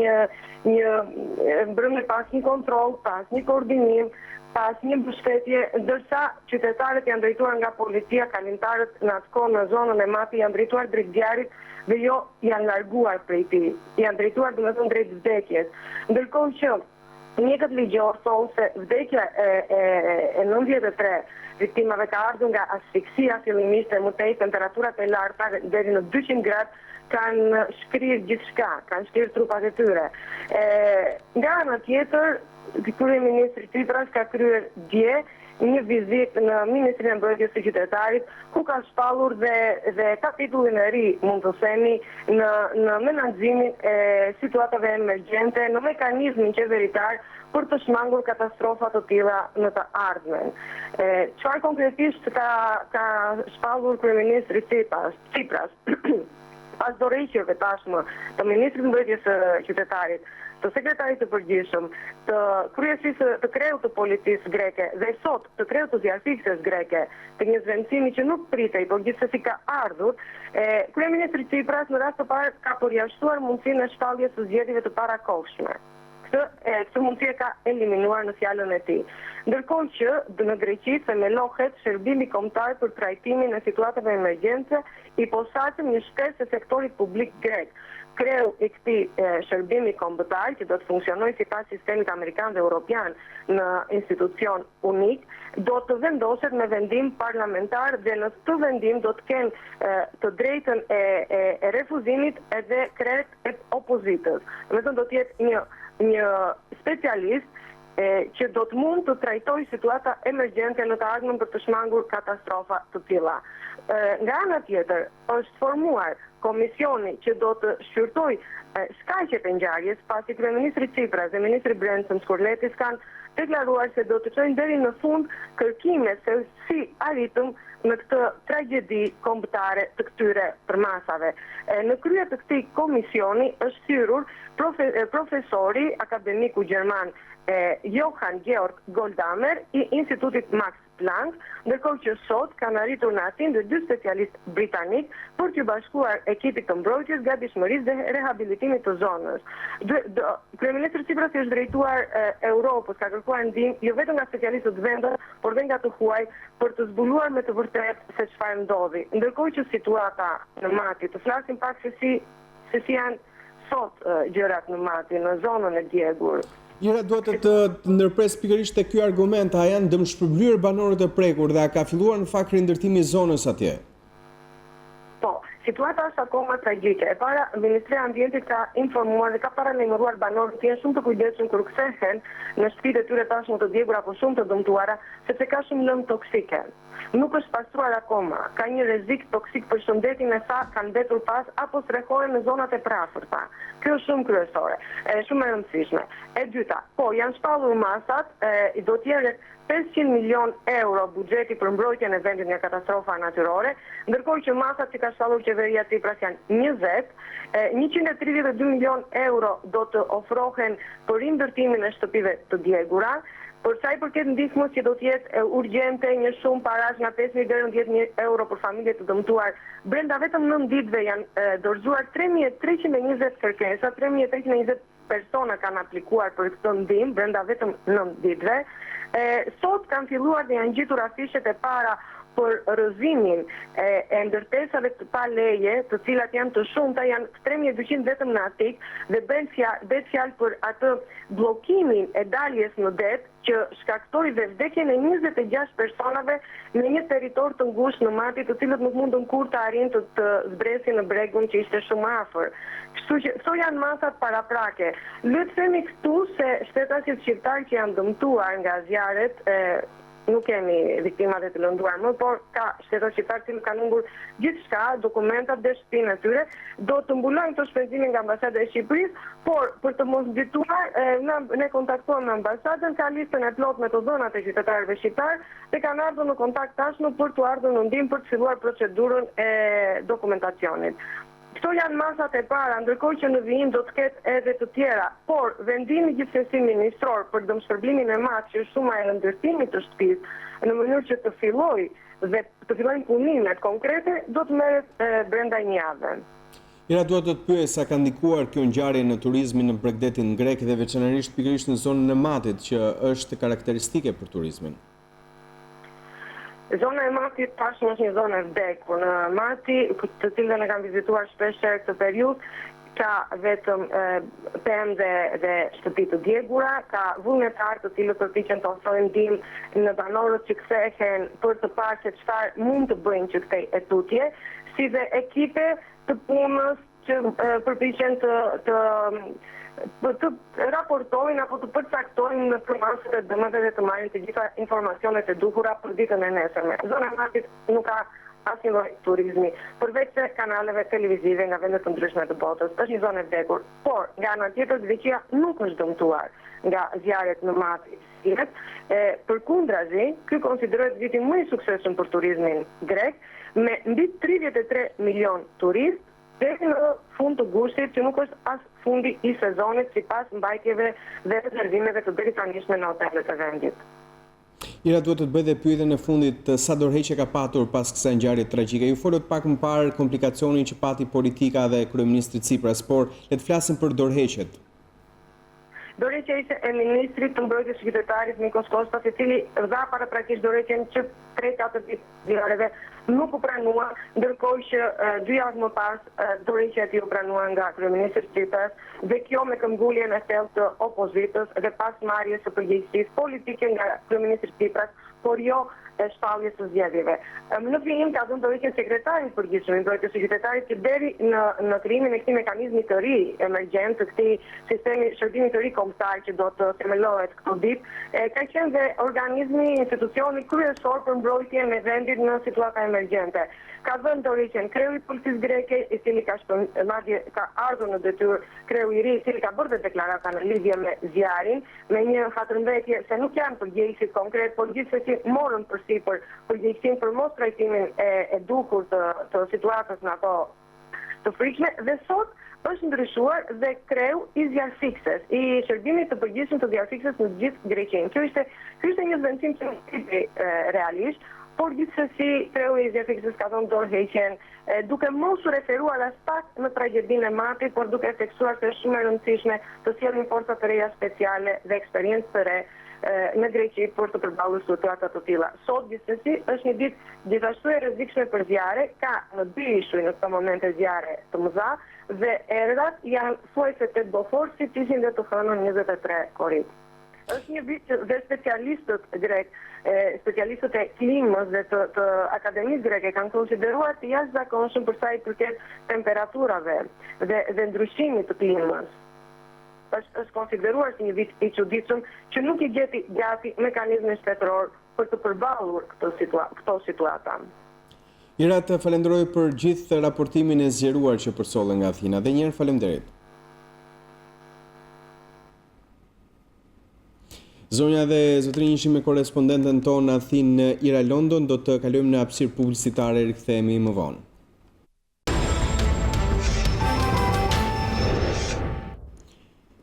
[SPEAKER 13] një mbrëmje pas një kontroll, pas një koordinim, pas një mbështetje, ndërsa qytetarët janë drejtuar nga policia, kalimtarët në atë kohë në zonën e Mati janë drejtuar drejt zjarrit dhe jo janë larguar prej tij. Janë drejtuar domethënë drejt vdekjes. Ndërkohë që mjekët ligjor thonë se vdekja e 93 viktimave ka ardhur nga asfiksia fillimisht e mutej, temperaturat e larta deri në 200 gradë, kanë shkrirë gjithçka, kanë shkrirë trupat e tyre. Nga ana tjetër, kryeministri Tsipras ka kryer dje një vizitë në Ministrinë e Mbrojtjes së Qytetarit, ku ka shpallur dhe kapitullin e ri, mund të themi, në menaxhimin e situatave emergjente, në mekanizmin qeveritar për të shmangur katastrofa të tilla në të ardhmen. Çfarë konkretisht ka shpallur kryeministri Tsipras? as dorëheqjeve tashmë të ministrit mbrojtjes së qytetarit, të sekretarit të përgjithshëm, të kryesisë të kreut të policisë greke dhe sot të kreut të zjarfikses greke, të një zhvendësimi që nuk pritej, por gjithsesi ka ardhur, kryeministri Tsipras në rast të parë ka përjashtuar mundësinë e shpalljes së zgjedhjeve të parakohshme. Këtë mundësi ka eliminuar në fjalën e tij. Ndërkohë që në Greqi themelohet shërbimi kombëtar për trajtimin e situatave emergjence i posaçëm një shtesë e sektorit publik grek. Kreu i këtij shërbimi kombëtar, që do të funksjonojë sipas sistemit amerikan dhe europian në institucion unik, do të vendoset me vendim parlamentar dhe në këtë vendim do të kenë të drejtën e refuzimit edhe krejt e opozitës. Domethënë do të jetë një specialist që do të mund të trajtojë situata emergjente në të ardhmen për të shmangur katastrofa të tilla. Nga ana tjetër, është formuar komisioni që do të shqyrtojë shkaqet e ngjarjes, pasi kryeministri Tsipras dhe ministri Brendshëm Skurletis kanë deklaruar se do të çojnë deri në fund kërkime se si arritëm në këtë tragjedi kombëtare të këtyre përmasave. Në krye të këtij komisioni është hyrur profesori akademiku gjerman Johann Georg Goldammer i Institutit Max Planck, ndërkohë që sot kanë arritur në Atinë dhe 2 specialistë britanik për t'u bashkuar ekipit të mbrojtjes, gatishmërisë dhe rehabilitimit të zonës. Kryeministri Tsipras është drejtuar Europës, ka kërkuar ndihmë jo vetëm nga specialistët vendor, por dhe nga të huaj për të zbuluar me të vërtetë se çfarë ndodhi. Ndërkohë që situata në Mati, të flasim pak se si janë sot gjërat në Mati, në zonën e djegur.
[SPEAKER 1] Njëra duhet të ndërpres pikërisht te ky argument, a janë dëmshpërblyer banorët e prekur dhe a ka filluar në fakt rindërtimi i zonës atje?
[SPEAKER 13] Po, situata është akoma tragjike. E para, Ministria e Ambientit ka informuar dhe ka paralajmëruar banorët të jenë shumë të kujdesshëm kur kthehen në shtëpitë e tyre tashmë të djegura apo shumë të dëmtuara, sepse ka shumë lëmë toksike. Nuk është pastruar akoma, ka një rrezik toksik për shëndetin e sa kanë mbetur pas apo strehohen në zonat e prafërta. Kjo është shumë kryesore, shumë e rëndësishme. E dyta, po janë shpallur masat, do të jenë 500 milion euro buxheti për mbrojtjen e vendit nga katastrofa natyrore, ndërkohë që masat që ka shpallur qeveria Tsipras janë 20, 132 milion euro do të ofrohen për rindërtimin e shtëpive të djegura. Për sa i përket ndihmës që do të jetë urgjente, një shumë parash nga 5.000 deri në 10.000 euro për familje të dëmtuar. Brenda vetëm 9 ditëve janë dorëzuar 3.320 kërkesa, 3.320 persona kanë aplikuar për këtë ndihmë brenda vetëm 9 ditëve. Sot kanë filluar dhe janë gjitur afishet e para për rrëzimin e ndërtesave të pa leje, të cilat janë të shumta, janë 3.200 vetëm në Atik, dhe bëhet fjalë për atë bllokimin e daljes në det që shkaktoi dhe vdekjen e 26 personave në një territor të ngushtë në Mati, të cilët nuk mundën kur të arrijnë të zbresin në bregun që ishte shumë afër. Kështu që këto janë masat paraprake. Le të themi këtu se shtetasit shqiptar që janë dëmtuar nga zjarret, nuk kemi viktimat e të lënduar më, por ka shtetot shqiptar që kanë humbur gjithçka, dokumentat dhe shtëpinë e tyre, do të mbulojnë këto shpenzime nga ambasada e Shqipërisë, por për të mos dituar, ne kontaktuam me ambasadën, ka listën e plot me të dhënat e qytetarëve shqiptar dhe kanë ardhur në kontakt tashmë për të ardhur në ndihmë për të filluar procedurën e dokumentacionit. Këto janë masat e para, ndërkohë që në vijim do të ketë edhe të tjera, por vendimi gjithsesi ministror për dëmshpërblimin e madh, që është suma e ndërtimit të shtëpisë, në mënyrë që të fillojnë punimet konkrete, do të merret brenda një jave.
[SPEAKER 1] Njëra duhet të të pyes sa ka ndikuar kjo ngjarje në turizmin në Bregdetin grek dhe veçanërisht pikërisht në zonën e Matit, që është karakteristike për turizmin.
[SPEAKER 13] Zona e Matit tashmë është një zonë e vdekur. Në Mati, të cilën e kam vizituar shpesh këtë periudhë, ka vetëm pemë dhe shtëpi të djegura, ka vullnetarë të cilët përpiqen të ofrojnë ndihmë në banorët që kthehen për të parë se çfarë mund të bëjnë që këtej e tutje, si dhe ekipe të punës që përpiqen të raportojnë apo të përcaktojnë në përmaset e dëmeve dhe të marrin të gjitha informacionet e duhura për ditën e nesërme. Zona e Matit nuk ka asnjë lloj turizmi, përveç se kanaleve televizive nga vendet të ndryshme të botës. Është një zonë e vdekur, por nga ana tjetër Greqia nuk është dëmtuar nga zjarret në Mati. Përkundrazi, ky konsiderohet viti më i suksesshëm për turizmin grek, me mbi 33 milion turistë deri në fund të gushtit, që nuk është as fundi i sezonit sipas mbajtjeve dhe rezervimeve të deritanishme në hotelet e vendit.
[SPEAKER 1] Ira, duhet të të bëj dhe pyetjen e fundit, sa dorëheqje ka patur pas kësaj ngjarje tragjike? Ju folët pak më parë komplikacionin që pati politika dhe kryeministri Tsipras, por le të flasim për dorëheqjet.
[SPEAKER 13] Dorëheqja ishte e ministrit të mbrojtjes së qytetarit Nikos Kostas, i cili dha paraprakisht dorëheqjen që 3-4 ditë nuk u pranua, ndërkohë që 2 javë më pas dorëheqja e tij u pranua nga kryeministri Tsipras, dhe kjo me këmbguljen e thellë të opozitës dhe pas marrjes së përgjegjësisë politike nga kryeministri Tsipras, por jo e shpalljes së zgjedhjeve. Në fillim ka dhënë dorëheqjen sekretarit përgjithshëm i mbrojtjes së qytetarit, që deri në krijimin e këtij mekanizmi të ri emergjent, të këtij sistemi shërbimi të ri kombëtar që do të themelohet këtë ditë, ka qenë dhe organizmi, institucioni kryesor për mbrojtjen e vendit në situata emergjente. Ka dhënë dorëheqjen kreu i policisë greke, i cili madje ka ardhur në detyrë kreu i ri, i cili ka bërë deklarata në lidhje me zjarin, me një hatërmbetje se nuk janë përgjegjësi konkret, por gjithsesi morën përsipër përgjegjësinë për mos trajtimin e dukur të situatës në ato të frikshme, dhe sot është ndryshuar dhe kreu i zjarfikses, i shërbimit të përgjithshëm të zjarfikses në gjithë Greqinë. Ky ishte një vendim që nuk ishte realisht, por gjithsesi kreu i zjarfikses ka dhënë dorëheqjen duke mos u referuar as pak në tragjedinë e matit, por duke theksuar se është shumë e rëndësishme të sjellim forca të reja speciale dhe eksperiencë të re në Greqi për të përballur situata të tilla. Sot gjithsesi është një ditë gjithashtu e rrezikshme për zjarre, ka në 2 ishuj në këtë moment zjarre të mëdha dhe erërat janë thuajse 8 bofor, si ishin dhe të hënën 23 korrik. Është një vit që dhe specialistët grek, specialistët e klimës dhe të akademisë greke kanë konsideruar të jashtëzakonshëm për sa i përket temperaturave dhe ndryshimit të klimës. Është konsideruar si një vit i çuditshëm që nuk i gjeti gati mekanizmin shtetëror për të përballur këto situata.
[SPEAKER 1] Ira, të falenderoj për gjithë raportimin e zgjeruar që përsolle nga Athina. Dhe njëherë faleminderit. Zonja dhe zotrinj, ishim me korespondenten tonë Athinë Ira London, do të kalojmë në hapësirë publicitare, rikthehemi më vonë.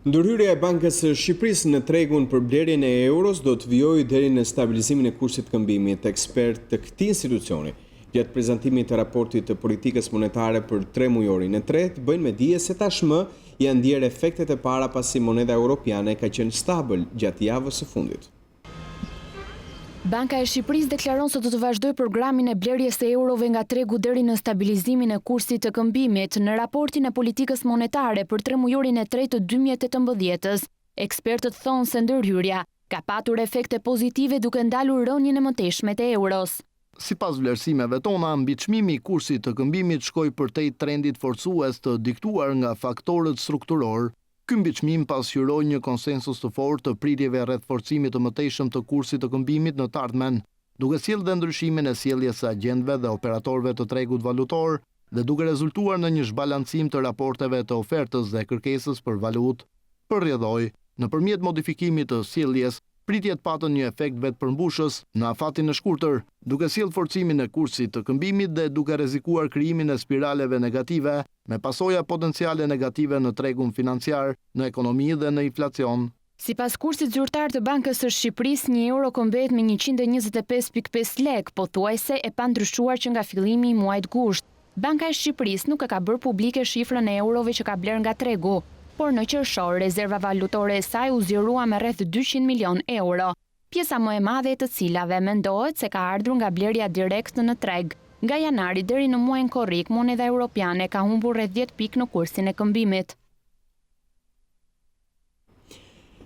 [SPEAKER 1] Ndërhyrja e Bankës së Shqipërisë në tregun për blerjen e euros do të vijojë deri në stabilizimin e kursit të këmbimit. Ekspert të këtij institucioni, gjatë prezantimit të raportit të politikës monetare për 3 mujorin e tretë, bëjnë me dije se tashmë janë ndier efektet e para pasi moneda europiane ka qenë stabil gjatë javës së fundit.
[SPEAKER 14] Banka e Shqipërisë deklaron se do të vazhdojë programin e blerjes së eurove nga tregu deri në stabilizimin e kursit të këmbimit. Në raportin e politikës monetare për 3 mujorin e tretë të 2018-s, ekspertët thonë se ndërhyrja ka patur efekte pozitive duke ndalur rënien e mëtejshme të euros.
[SPEAKER 15] Sipas vlerësimeve tona, mbiçmimi i kursit të këmbimit shkoi përtej trendit forcues të diktuar nga faktorët strukturor. Ky mbiçmim pasqyroi një konsensus të fortë të pritjeve rreth forcimit të mëtejshëm të kursit të këmbimit në të ardhmen, duke sjellë dhe ndryshimin e sjelljes së agjentëve dhe operatorëve të tregut valutor dhe duke rezultuar në një zhbalancim të raporteve të ofertës dhe kërkesës për valutë. Përrjedhoi, nëpërmjet modifikimit të sjelljes, pritjet patën një efekt vetë përmbushës në afatin e shkurtër, duke sjellë forcimin e kursit të këmbimit dhe duke rrezikuar krijimin e spiraleve negative, me pasoja potenciale negative në tregun financiar, në ekonomi dhe në inflacion.
[SPEAKER 14] Sipas kursit zyrtar të Bankës së Shqipërisë, 1 euro këmbet me 125.5 lek, pothuajse e pandryshuar që nga fillimi i muajit gusht. Banka e Shqipërisë nuk e ka bërë publike shifrën e eurove që ka bler nga tregu, por në qershor rezerva valutore e saj u zgjerua me rreth 200 milion euro, pjesa më e madhe e të cilave mendohet se ka ardhur nga blerja direkte në treg. Nga janari deri në muajin korrik, moneda europiane ka humbur rreth 10 pikë në kursin e këmbimit.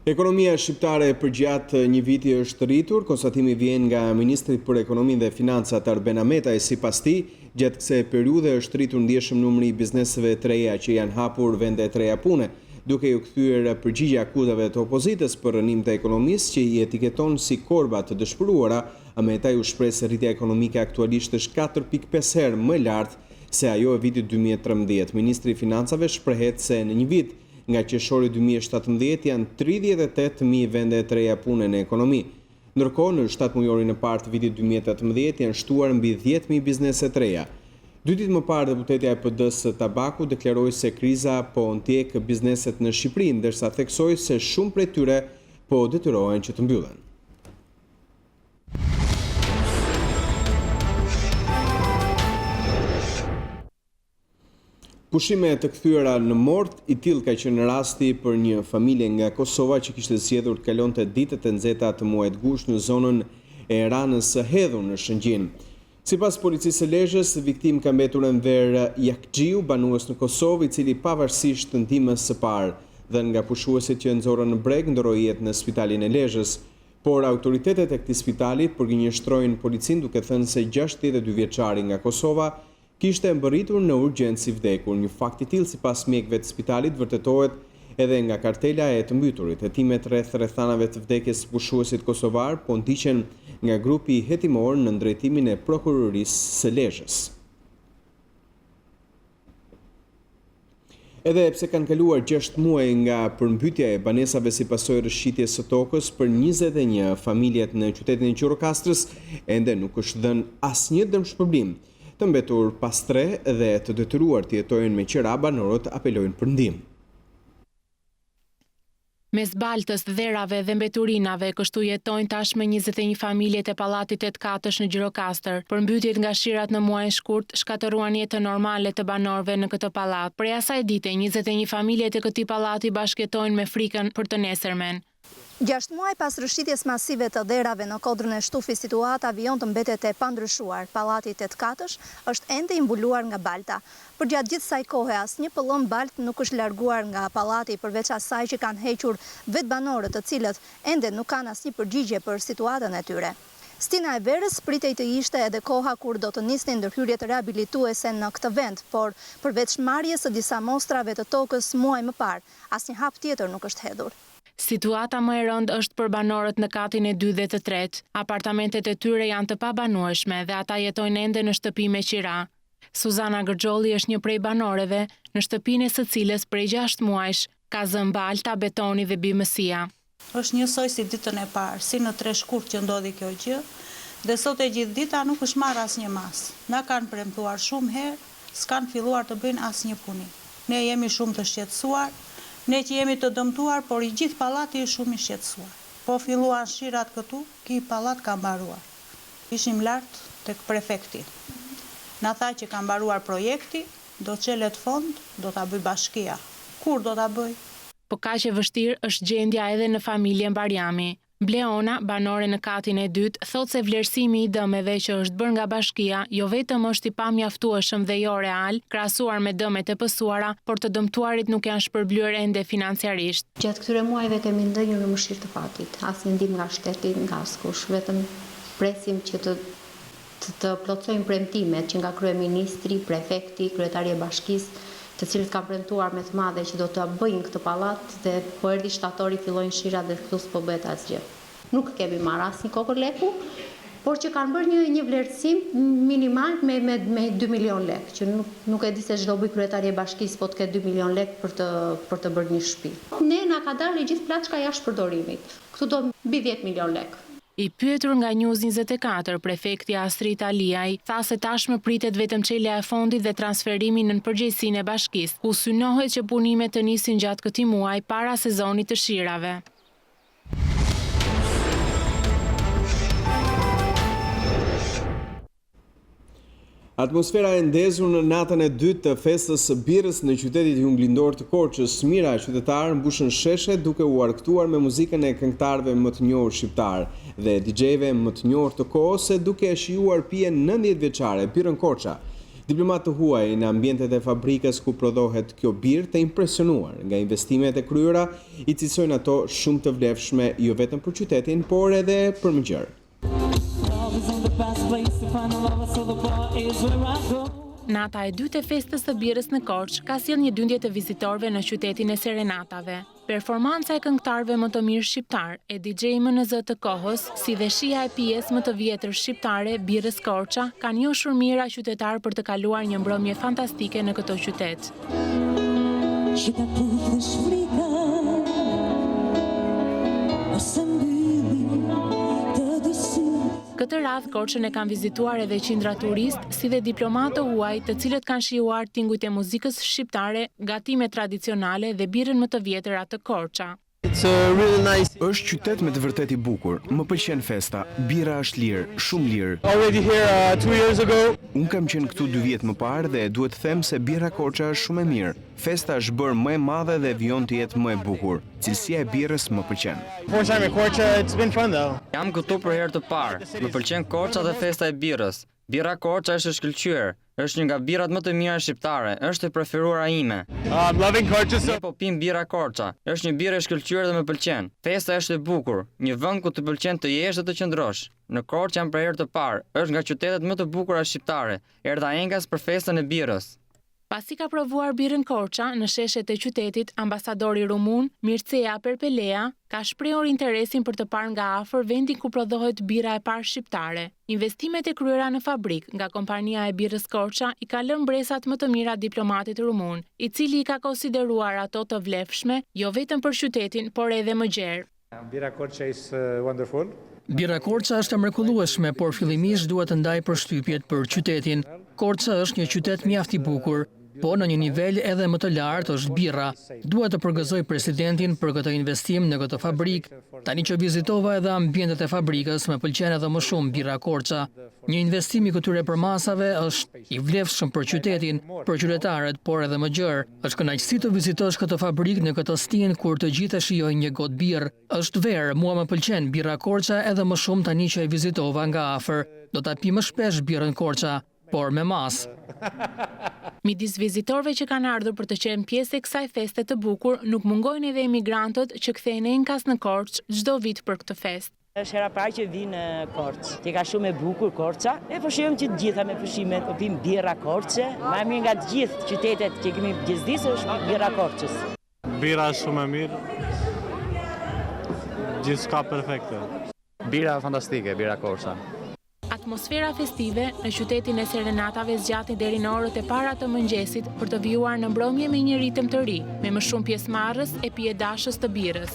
[SPEAKER 1] Ekonomia shqiptare përgjatë një viti është rritur, konstatimi vjen nga Ministri për Ekonominë dhe Financat Arben Ametaj. Sipas tij, gjatë kësaj periudhe është rritur ndjeshëm numri i bizneseve të reja që janë hapur vende të reja pune, duke u kthyer përgjigje akuzave të opozitës për rënim të ekonomisë që i etiketon si korba të dëshpëruara. Ametaj u shpreh se rritja ekonomike aktualisht është 4.5 herë më lartë se ajo e vitit 2013. Ministri i Financave shprehet se në një vit nga qershori 2017 janë 38.000 vende të reja pune në ekonomi. Ndërkohë, në 7 mujorin e parë të vitit 2018 janë shtuar mbi 10.000 biznese të reja. 2 ditë më parë, deputetja e PD-s Tabaku deklaroi se kriza po ndjek bizneset në Shqipëri, ndërsa theksoi se shumë prej tyre po detyrohen që të mbyllen. Pushime të kthyera në mort, i tillë ka qenë rasti për një familje nga Kosova që kishte zgjedhur të kalonte ditët e nxehta të muajit gusht në zonën e Ranës së Hedhur në Shëngjin. Sipas policisë së Lezhës, viktimë ka mbetur Enver Jakxhiu, banues në Kosovë, i cili pavarësisht të ndihmës së parë dhe nga pushuesit që nxorën në breg ndoroi jetë në spitalin e Lezhës, por autoritetet e këtij spitali përgjigjëstrojnë policin duke thënë se 62 vjeçari nga Kosova kishte mbërritur në urgjencë i vdekur. Një fakt i tillë sipas mjekëve të spitalit vërtetohet edhe nga kartela e të mbyturit. Hetimet rreth rrethanave të vdekjes së pushuesit kosovar po ndiqen nga grupi hetimor në drejtimin e prokurorisë së Lezhës. Edhe pse kanë kaluar 6 muaj nga përmbytja e banesave si pasojë rrëshqitjes së tokës për 21 familjet në qytetin e Gjirokastrës, ende nuk është dhënë asnjë dëmshpërblim. Të mbetur pas 3 dhe të detyruar të jetojnë me qira, banorët apelojnë për ndihmë.
[SPEAKER 8] Mes baltës, dherave dhe mbeturinave, kështu jetojnë tashmë 21 familjet e pallatit 8 në Gjirokastër. Përmbytjet nga shirat në muajin shkurt shkatëruan jetën normale të banorëve në këtë pallat. Prej asaj dite, 21 familjet e këtij pallati bashkëjetojnë me frikën për të nesërmen.
[SPEAKER 16] 6 muaj pas rrëshqitjes masive të dherave në kodrën e Shtufit, situata vijon të mbetet e pandryshuar. Pallati 8 katësh është ende i mbuluar nga balta. Përgjatë gjithë kësaj kohe asnjë pëllëm balt nuk është larguar nga pallati, përveç asaj që kanë hequr vetë banorët, të cilët ende nuk kanë asnjë përgjigje për situatën e tyre. Stina e verës pritej të ishte edhe koha kur do të nisnin ndërhyrjet rehabilituese në këtë vend, por përveç marrjes së disa mostrave të tokës muaj më parë, asnjë hap tjetër nuk është hedhur.
[SPEAKER 8] Situata më e rëndë është për banorët në katin e 2 dhe të 3. Apartamentet e tyre janë të pabanueshme dhe ata jetojnë ende në shtëpi me qira. Suzana Gërgjolli është një prej banoreve në shtëpinë së cilës prej 6 muajsh ka zënë balta, betoni dhe bimësia.
[SPEAKER 17] Është njësoj si ditën e parë, si në 3 shkurt që ndodhi kjo gjë, dhe sot e gjithë dita nuk është marrë asnjë mas. Na kanë premtuar shumë herë, s'kan filluar të bëjnë asnjë punim. Ne jemi shumë të shqetësuar. Ne që jemi të dëmtuar, por i gjithë pallati është shumë i shqetësuar. Po filluan shirat këtu, ky pallat ka mbaruar. Ishim lart tek prefekti. Na tha që ka mbaruar projekti, do çelet fond, do ta bëj bashkia. Kur do ta bëj?
[SPEAKER 8] Po kaq e vështirë është gjendja edhe në familjen Barjami. Bleona, banore në katin e 2, thot se vlerësimi i dëmeve që është bërë nga bashkia jo vetëm është i pamjaftueshëm dhe jo real, krahasuar me dëmet e pësuara, por të dëmtuarit nuk janë shpërblyer ende financiarisht.
[SPEAKER 18] Gjatë këtyre muajve kemi ndënjur në mëshirë të fatit, asnjë ndihmë nga shteti, nga askush, vetëm presim që të plotësojmë premtimet që nga kryeministri, prefekti, kryetari e bashkisë, të cilët kanë premtuar me të madhe që do të bëjnë këtë pallat dhe po erdhi shtatori fillojnë shirat dhe këtu s'po bëhet asgjë. Nuk kemi marrë asnjë kokër leku, por që kanë bërë një vlerësim minimal me 2 milion lek, që nuk e di se ç'do bëj kryetari e bashkisë po të ketë 2 milion lek për të bërë një shtëpi. Ne na ka dalë gjithë plaçka jashtë përdorimit. Këtu do mbi 10 milion lek.
[SPEAKER 8] I pyetur nga News24, prefekti Astrid Aliaj tha se tashmë pritet vetëm çelja e fondit dhe transferimi në përgjegjësinë e bashkisë, ku synohet që punimet të nisin gjatë këtij muaji para sezonit të shirave.
[SPEAKER 1] Atmosfera e ndezur në natën e 2 të festës së birrës në qytetin jugëlindor të Korçës, mijëra qytetarë mbushën sheshe duke u argëtuar me muzikën e këngëtarëve më të njohur shqiptar dhe DJ-ve më të njohur të kohës, duke e shijuar pijen 90 vjeçare birrën Korça. Diplomatë të huaj në ambientet e fabrikës ku prodhohet kjo birë të impresionuar nga investimet e kryera, i cilësojnë ato shumë të vlefshme jo vetëm për qytetin, por edhe për mëngjer.
[SPEAKER 8] Nata e 2 e festës së birrës në Korçë ka sjellë një dyndje të vizitorëve në qytetin e serenatave. Performanca e këngëtarëve më të mirë shqiptar, e DJ MNZ të kohës, si dhe shija e pijes më të vjetër shqiptare, birrës Korça, kanë njohur mijëra qytetarë për të kaluar një mbrëmje fantastike në këtë qytet. këtë radhë Korçën e kanë vizituar edhe qindra turist, si dhe diplomatë huaj, të cilët kanë shijuar tingujt e muzikës shqiptare, gatimet tradicionale dhe birën më të vjetër atë Korça.
[SPEAKER 1] Është qytet me të vërtet i bukur. Më pëlqen festa. Bira është lirë, shumë lirë. Unë kam qenë këtu 2 vjet më parë dhe duhet të them se bira Korça është shumë e mirë. Festa është bërë më e madhe dhe vijon të jetë më e bukur. Cilësia e birës më pëlqen.
[SPEAKER 19] Jam këtu për herë të parë. Më pëlqen Korça dhe festa e birës. Bira Korça është e shkëlqyer. Është një nga birat më të mira shqiptare, është e preferuara ime. Ne po pim bira Korça. Është një birë e shkëlqyer dhe më pëlqen. Festa është e bukur, një vend ku të pëlqen të jesh dhe të qëndrosh. Në Korçë jam për herë të parë. Është nga qytetet më të bukura shqiptare. Erdha engas për festën e birës.
[SPEAKER 8] Pasi ka provuar birën Korça në sheshet e qytetit, ambasadori rumun, Mircea Perpelea, ka shprehur interesin për të parë nga afër vendin ku prodhohet bira e parë shqiptare. Investimet e kryera në fabrik nga kompania e birës Korça i ka lënë mbresat më të mira diplomatit rumun, i cili i ka konsideruar ato të vlefshme, jo vetëm për qytetin, por edhe më gjerë.
[SPEAKER 20] Bira Korça is wonderful.
[SPEAKER 12] Bira Korça është e mrekullueshme, por fillimisht duhet të ndaj përshtypjet për qytetin. Korça është një qytet mjaft i bukur, po në një nivel edhe më të lartë është bira. Dua të përgëzoj presidentin për këtë investim në këtë fabrik. Tani që vizitova edhe ambientet e fabrikës, më pëlqen edhe më shumë bira Korça. Një investim i këtyre përmasave është i vlefshëm për qytetin, për qytetarët, por edhe më gjerë. Është kënaqësi të vizitosh këtë fabrik në këtë stin kur të gjithë shijojnë një gotë birë. Është verë, mua më pëlqen bira Korça edhe më shumë tani që e vizitova nga afër. Do ta pi më shpesh birën Korça, por me mas.
[SPEAKER 8] Midis vizitorëve që kanë ardhur për të qenë pjesë e kësaj feste të bukur, nuk mungojnë edhe emigrantët që kthehen enkas në Korçë çdo vit për këtë festë.
[SPEAKER 21] Është hera parë që vi në Korçë. Që ka shumë e bukur Korça. Ne po shijojmë që të gjitha me pushimet, po pim birra Korçë. Më mirë nga të gjithë qytetet që kemi gjithësisë është birra Korçës.
[SPEAKER 10] Bira është shumë e mirë. Gjithçka perfekte.
[SPEAKER 19] Bira fantastike, bira Korça.
[SPEAKER 8] Atmosfera festive në qytetin e Serenatave zgjati deri në orët e para të mëngjesit për të vijuar në mbrëmje me një ritëm të ri, me më shumë pjesëmarrës e piedashës të birës.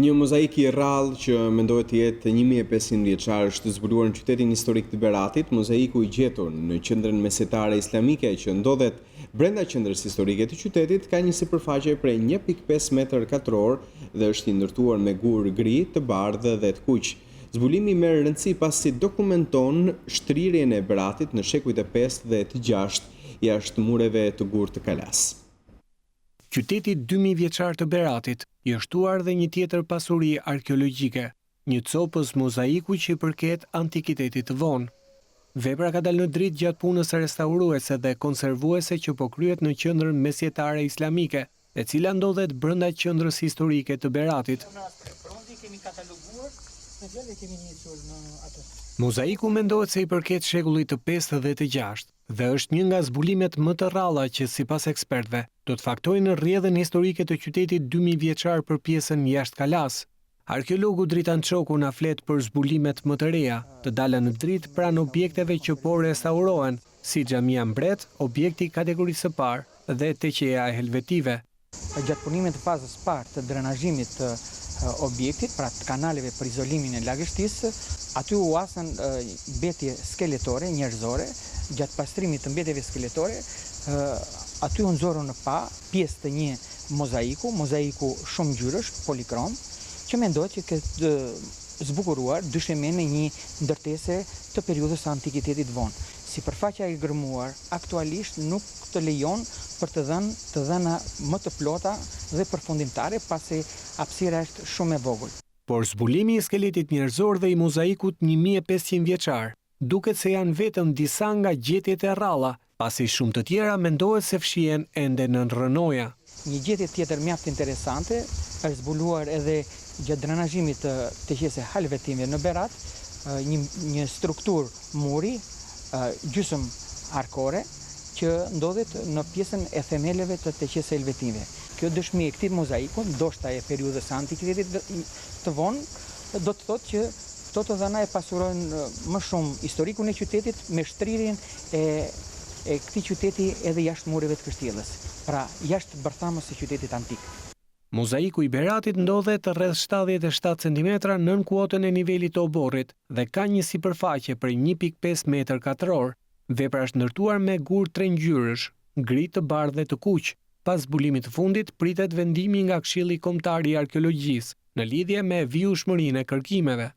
[SPEAKER 1] Një mozaik i rrallë që mendohet të jetë 1500 vjeçar është zbuluar në qytetin historik të Beratit. Mozaiku i gjetur në qendrën mesetare islamike që ndodhet brenda qendrës historike të qytetit ka një sipërfaqe prej 1.5 m2 dhe është i ndërtuar me gur gri, të bardhë dhe të kuq. Zbulimi merr rëndësi pasi dokumenton shtrirjen e Beratit në shekujt e 5 dhe të 6 jashtë mureve të Gur të Kalas.
[SPEAKER 22] Qyteti 2000 vjeçar të Beratit i është shtuar dhe një tjetër pasuri arkeologjike, një copës mozaiku që i përket antikitetit të vonë. Vepra ka dalë në dritë gjatë punës restauruese dhe konservuese që po kryhet në qendrën mesjetare islamike, e cila ndodhet brenda qendrës historike të Beratit. Mozaiku mendohet se i përket shekullit të 5 dhe të 6 dhe është një nga zbulimet më të rralla që sipas ekspertëve do të faktojnë në rrjedhën historike të qytetit 2000 vjeçar për pjesën jashtë Kalas. Arkeologu Dritan Çoku na flet për zbulimet më të reja, të dalë në dritë pranë objekteve që po restaurohen, si xhamia Mbret, objekti kategorisë së parë dhe teqeja e helvetive.
[SPEAKER 23] Gjatë punimit të fazës parë të drenazhimit të objektit, pra të kanaleve për izolimin e lagështisë, aty u hasën mbetje skeletore, njerëzore, gjatë pastrimit të mbjetjeve skeletore, aty u nxorën në pa pjesë të një mozaiku shumë ngjyrësh, polikrom, që mendohet që këtë zbukuruar dyshemen në një ndërtese të periudhës së antikitetit vonë. Sipërfaqja e gërmuar aktualisht nuk të lejon për të dhëna më të plota dhe përfundimtare, pasi hapësira është shumë e vogël.
[SPEAKER 22] Por zbulimi i skeletit njerëzor dhe i mozaikut 1500 vjeçar duket se janë vetëm disa nga gjetjet e rralla, pasi shumë të tjera mendohet se fshihen ende në rrënoja.
[SPEAKER 23] Një gjetje tjetër mjaft interesante është zbuluar edhe gjatë drenazhimit të teqese halvetime në Berat, një strukturë muri gjysmë arkore që ndodhet në pjesën e themeleve të teqese helvetime. Kjo dëshmi e këtij mozaiku, ndoshta e periudhës së antikitetit të vonë, do të thotë që këto të dhëna e pasurojnë më shumë historikun e qytetit me shtrirjen e këtij qyteti edhe jashtë mureve të Kështjellës, pra jashtë bërthamës së qytetit antik.
[SPEAKER 22] Mozaiku i Beratit ndodhet rreth 77 cm nën kuotën e nivelit të oborrit dhe ka një sipërfaqe prej 1.5 metër katror. Vepra është ndërtuar me gur 3 ngjyrësh, gri, të bardhë dhe të kuq. Pas zbulimit të fundit pritet vendimi nga Këshilli Kombëtar i Arkeologjisë në lidhje me vijshmërinë e kërkimeve.